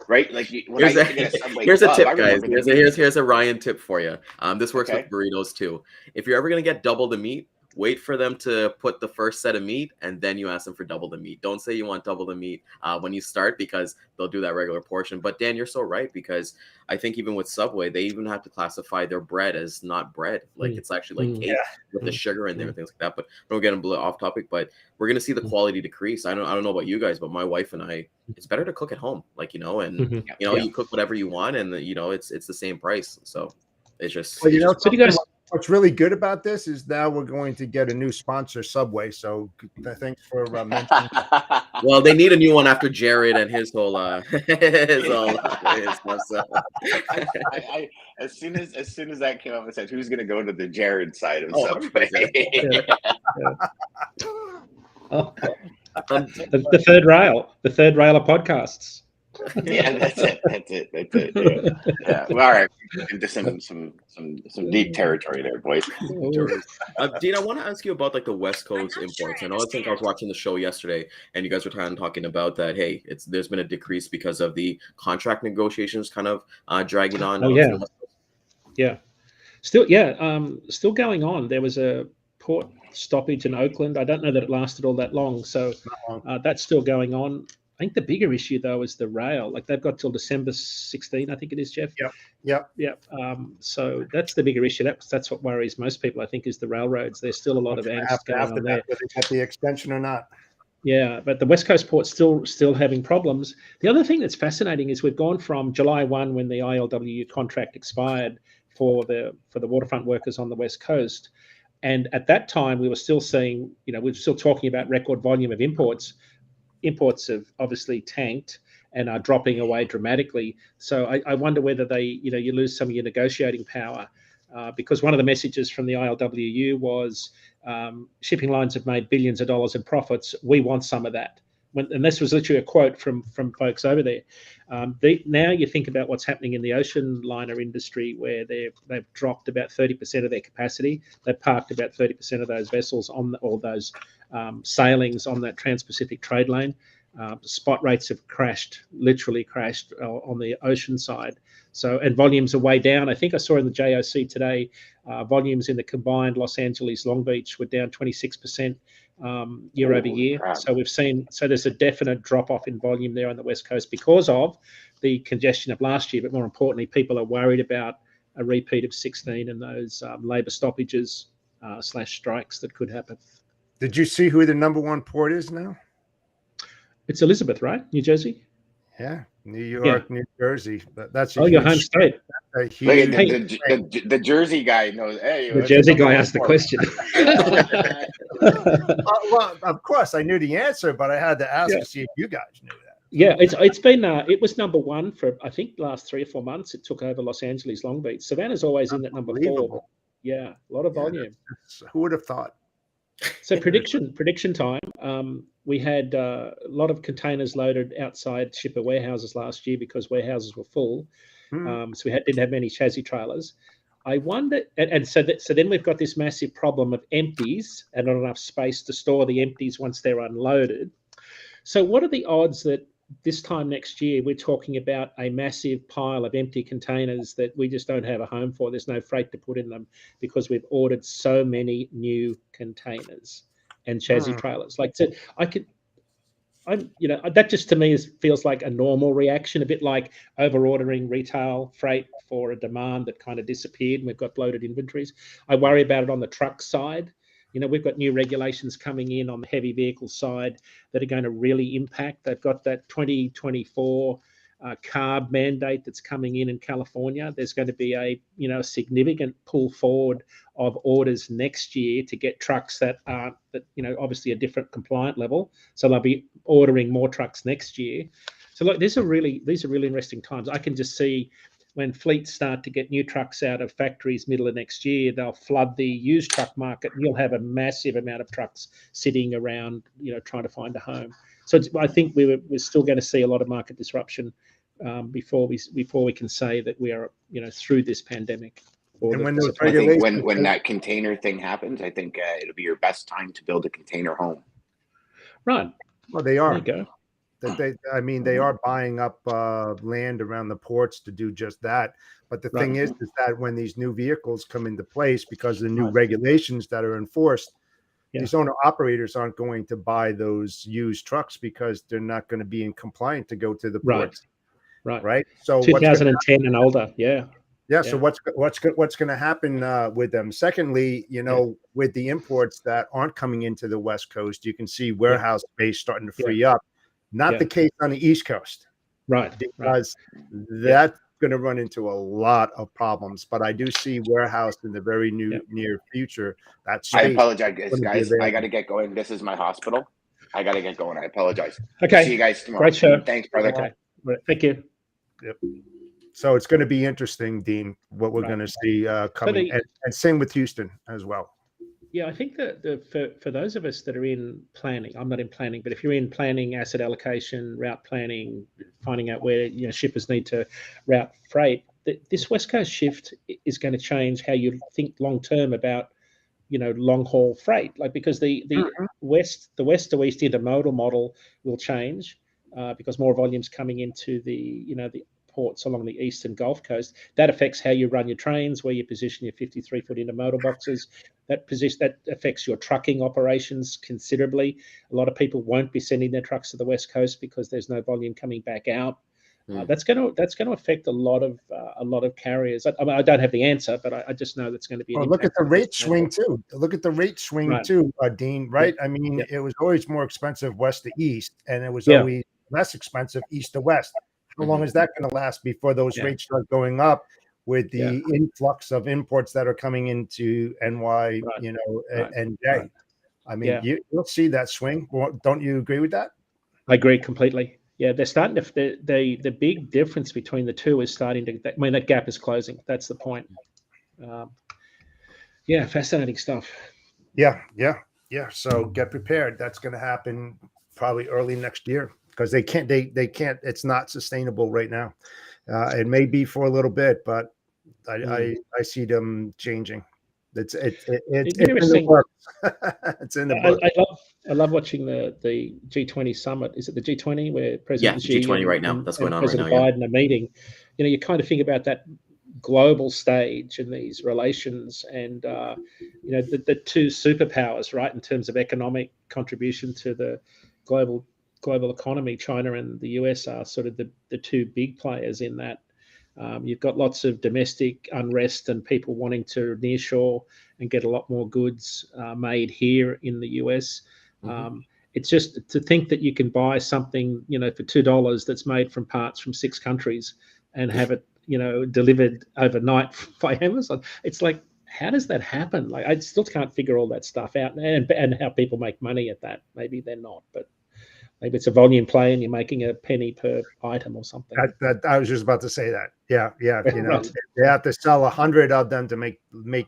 A: right? Like
C: here's a tip, guys. Here's a Ryan tip for you. This works with burritos too. If you're ever gonna get double the meat, wait for them to put the first set of meat and then you ask them for double the meat. Don't say you want double the meat when you start because they'll do that regular portion. But Dan, you're so right, because I think even with Subway, they even have to classify their bread as not bread. Like it's actually like cake with the sugar in there and things like that. But don't get off topic, but we're gonna see the quality decrease. I don't know about you guys, but my wife and I, it's better to cook at home, like, you know, and you cook whatever you want and you know it's the same price. So it's just
D: what's really good about this is now we're going to get a new sponsor, Subway. So thanks for mentioning.
C: Well, they need a new one after Jared and his whole stuff. So.
A: As soon as that came up, I said, "Who's going to go to the Jared side of Subway?"
E: The third rail of podcasts.
A: Yeah, that's it. Yeah. Well, all right, into some deep territory there, boys.
C: Dean, I want to ask you about like the West Coast imports. I think I was watching the show yesterday, and you guys were talking about that. Hey, there's been a decrease because of the contract negotiations kind of dragging on.
E: Still going on. There was a port stoppage in Oakland. I don't know that it lasted all that long, so that's still going on. I think the bigger issue, though, is the rail. Like they've got till December 16, I think it is, Jeff.
D: Yep.
E: So that's the bigger issue. That's what worries most people, I think, is the railroads. There's still a lot of angst going on there.
D: Whether they get the extension or not.
E: Yeah, but the West Coast port's still having problems. The other thing that's fascinating is we've gone from July 1, when the ILWU contract expired for the waterfront workers on the West Coast, and at that time we were still seeing, we were still talking about record volume of imports. Imports have obviously tanked and are dropping away dramatically. So I wonder whether you lose some of your negotiating power because one of the messages from the ILWU was shipping lines have made billions of dollars in profits. We want some of that. And this was literally a quote from folks over there. Now you think about what's happening in the ocean liner industry, where they've dropped about 30% of their capacity. They've parked about 30% of those vessels on all those sailings on that Trans-Pacific trade lane. Spot rates have literally crashed on the ocean side. So, and volumes are way down. I think I saw in the JOC today, volumes in the combined Los Angeles, Long Beach were down 26% year over year.
A: Crap.
E: So there's a definite drop off in volume there on the West Coast because of the congestion of last year. But more importantly, people are worried about a repeat of 16 and those labour stoppages / strikes that could happen.
D: Did you see who the number one port is now?
E: It's Elizabeth, right? New Jersey?
D: Yeah, New York, New Jersey. That's a
E: your home state.
A: The Jersey guy knows. Hey,
E: the Jersey guy asked the question.
D: Well, of course, I knew the answer, but I had to ask to see if you guys knew that.
E: Yeah, it's been it was number one for I think the last 3 or 4 months. It took over Los Angeles, Long Beach. Savannah's always in at number 4. Yeah, a lot of volume.
D: Who would have thought?
E: So prediction time. We had a lot of containers loaded outside shipper warehouses last year because warehouses were full. So we didn't have many chassis trailers. I wonder, and so then we've got this massive problem of empties and not enough space to store the empties once they're unloaded. So what are the odds that this time next year we're talking about a massive pile of empty containers that we just don't have a home for? There's no freight to put in them because we've ordered so many new containers and chassis trailers. Like, so that just to me feels like a normal reaction, a bit like over ordering retail freight for a demand that kind of disappeared and we've got bloated inventories. I worry about it on the truck side. We've got new regulations coming in on the heavy vehicle side that are going to really impact. They've got that 2024 CARB mandate that's coming in California. There's going to be a significant pull forward of orders next year to get trucks that obviously a different compliant level. So they'll be ordering more trucks next year. So look, these are really interesting times. I can just see when fleets start to get new trucks out of factories middle of next year, they'll flood the used truck market and you'll have a massive amount of trucks sitting around, trying to find a home. So I think we're still going to see a lot of market disruption before we can say that we are, through this pandemic.
D: And when
A: when that container thing happens, I think it'll be your best time to build a container home.
E: Right.
D: Well, they are.
E: There you go.
D: They are buying up land around the ports to do just that. But the thing is that when these new vehicles come into place, because of the new regulations that are enforced, these owner operators aren't going to buy those used trucks because they're not going to be in compliant to go to the ports. Right. So
E: 2010 and older. Yeah.
D: So what's going to happen with them? Secondly, with the imports that aren't coming into the West Coast, you can see warehouse space starting to free up. Not the case on the East Coast, because that's going to run into a lot of problems. But I do see warehouse in the very near future.
A: I apologize, guys. I got to get going. This is my hospital. I got to get going. I apologize.
E: Okay.
A: See you guys tomorrow.
E: Great show.
A: Thanks, brother.
E: Okay. Thank you.
D: Yep. So it's going to be interesting, Dean, what we're going to see coming, and same with Houston as well.
E: Yeah, I think that for those of us that are in planning, I'm not in planning, but if you're in planning, asset allocation, route planning, finding out where shippers need to route freight, this West Coast shift is going to change how you think long term about long haul freight. Like, because the west to east intermodal model will change because more volumes coming into the the ports along the eastern Gulf Coast. That affects how you run your trains, where you position your 53-foot intermodal boxes. That affects your trucking operations considerably. A lot of people won't be sending their trucks to the West Coast because there's no volume coming back out. That's going to affect a lot of carriers. I don't have the answer, but I just know that's going to be.
D: Look at the rate swing too. Look at the rate swing too, Dean. Right? I mean, it was always more expensive west to east, and it was always less expensive east to west. How long is that going to last before those rates start going up with the influx of imports that are coming into NY, and J? I mean, you'll see that swing. Don't you agree with that?
E: I agree completely. Yeah, they're starting to. The big difference between the two is starting to. That gap is closing. That's the point. Fascinating stuff.
D: Yeah. So get prepared. That's going to happen probably early next year. Because they can't, it's not sustainable right now. It may be for a little bit, but I see them changing. It's in the works. It's in the works.
E: I love watching the G20 summit. Is it the G20 where President Xi
C: G20 right now. That's going on right now.
E: President Biden are meeting? You know, you kind of think about that global stage and these relations, and you know, the two superpowers, right, in terms of economic contribution to the global economy. China and the US are sort of the two big players in that. You've got lots of domestic unrest and people wanting to nearshore and get a lot more goods made here in the US. It's just to think that you can buy something, you know, for $2 that's made from parts from 6 countries and have it, you know, delivered overnight by Amazon. It's like, how does that happen? Like, I still can't figure all that stuff out, and how people make money at that. Maybe they're not, but maybe it's a volume play and you're making a penny per item or something.
D: That I was just about to say that. Yeah. You know,
E: Right.
D: they have to sell 100 of them to make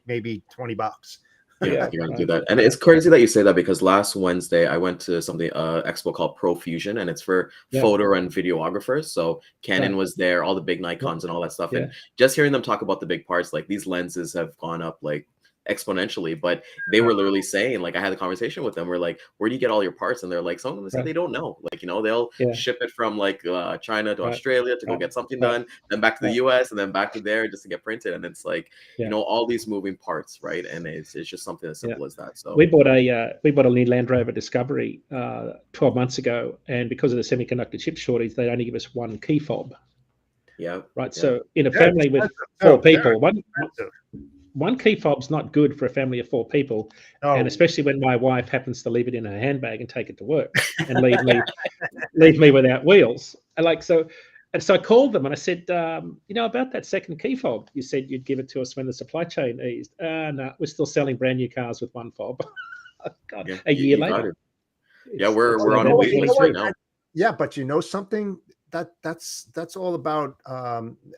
D: maybe $20.
C: Yeah, you're gonna do that. And it's crazy that you say that, because last Wednesday I went to something expo called Pro Fusion, and it's for photo and videographers. So Canon was there, all the big Nikons and all that stuff. And just hearing them talk about the big parts, like these lenses have gone up like exponentially, but they were literally saying, like, I had a conversation with them, we're like, where do you get all your parts? And they're like, some of them say they don't know, like, you know, they'll ship it from like China to Australia to go get something done, then back to the US, and then back to there just to get printed. And it's like, you know, all these moving parts, right? And it's just something as simple as that. So we bought
E: a new Land Rover Discovery 12 months ago, and because of the semiconductor chip shortage, they only give us one key fob. So in a family with 4 people, one key fob's not good for a family of 4 people, and especially when my wife happens to leave it in her handbag and take it to work and leave me without wheels. And so I called them and I said, you know, about that second key fob, you said you'd give it to us when the supply chain eased. No, we're still selling brand new cars with one fob. God, a year later.
C: Yeah, we're on a waiting list right now.
D: Yeah, but you know something? That's all about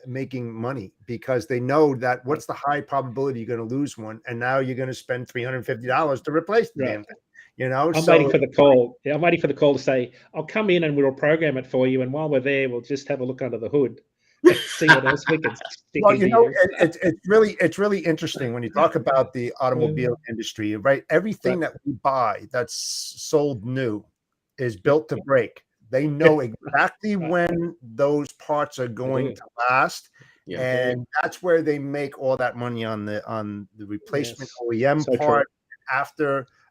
D: making money, because they know that what's the high probability you're going to lose one, and now you're going to spend $350 to replace the damn thing. You know,
E: I'm waiting for the call. Yeah, I'm waiting for the call to say, I'll come in and we'll program it for you, and while we're there, we'll just have a look under the hood, see what else we can stick.
D: Well, you know, it's really interesting when you talk about the automobile industry, right? Everything that we buy that's sold new is built to break. They know exactly when those parts are going to last, and that's where they make all that money on the replacement OEM part.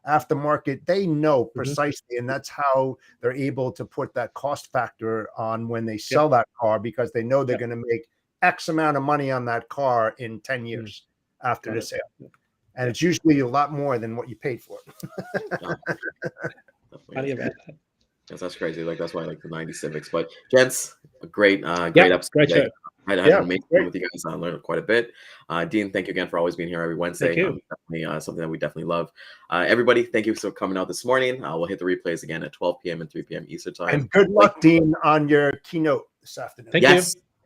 D: Aftermarket, they know precisely, and that's how they're able to put that cost factor on when they sell that car, because they know they're going to make X amount of money on that car in 10 years after the sale, and it's usually a lot more than what you paid for it.
E: Funny about that.
C: Yes, that's crazy. Like, that's why I like the 90 Civics. But gents, a great episode.
E: Great show.
C: I had an amazing time with you guys. I learned quite a bit. Dean, thank you again for always being here every Wednesday. Definitely something that we definitely love. Everybody, thank you for coming out this morning. We'll hit the replays again at 12 p.m. and 3 p.m. Eastern time.
D: And good luck, Dean, on your keynote this afternoon.
E: Thank you.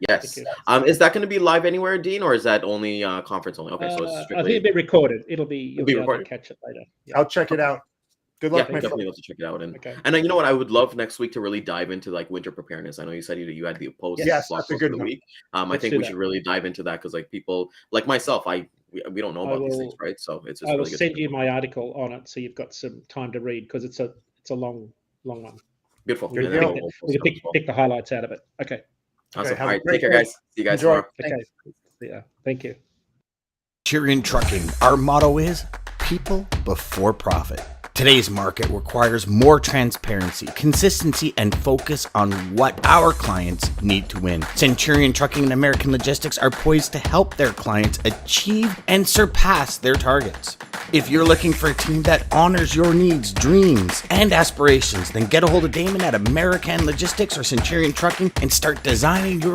C: Yes. Is that going to be live anywhere, Dean, or is that only conference only? Okay, so it's strictly...
E: I think it'll be recorded. You'll be recorded. To catch it later.
D: I'll check it out. Good luck.
C: Yeah, definitely love to check it out. And you know what? I would love next week to really dive into like winter preparedness. I know you said you had the post.
D: Yes, that's a good week.
C: I think we should really dive into that, because like people like myself, we don't know about these things, right? So it's just
E: I will
C: really good
E: send you my article on it, so you've got some time to read, because it's a long one.
C: Beautiful.
E: We can pick the highlights out of it. Okay.
C: Awesome. All right, take care, guys. See you guys tomorrow.
E: Okay. Yeah. Thank you.
B: Centurion Trucking. Our motto is people before profit. Today's market requires more transparency, consistency, and focus on what our clients need to win. Centurion Trucking and American Logistics are poised to help their clients achieve and surpass their targets. If you're looking for a team that honors your needs, dreams, and aspirations, then get a hold of Daman at American Logistics or Centurion Trucking and start designing your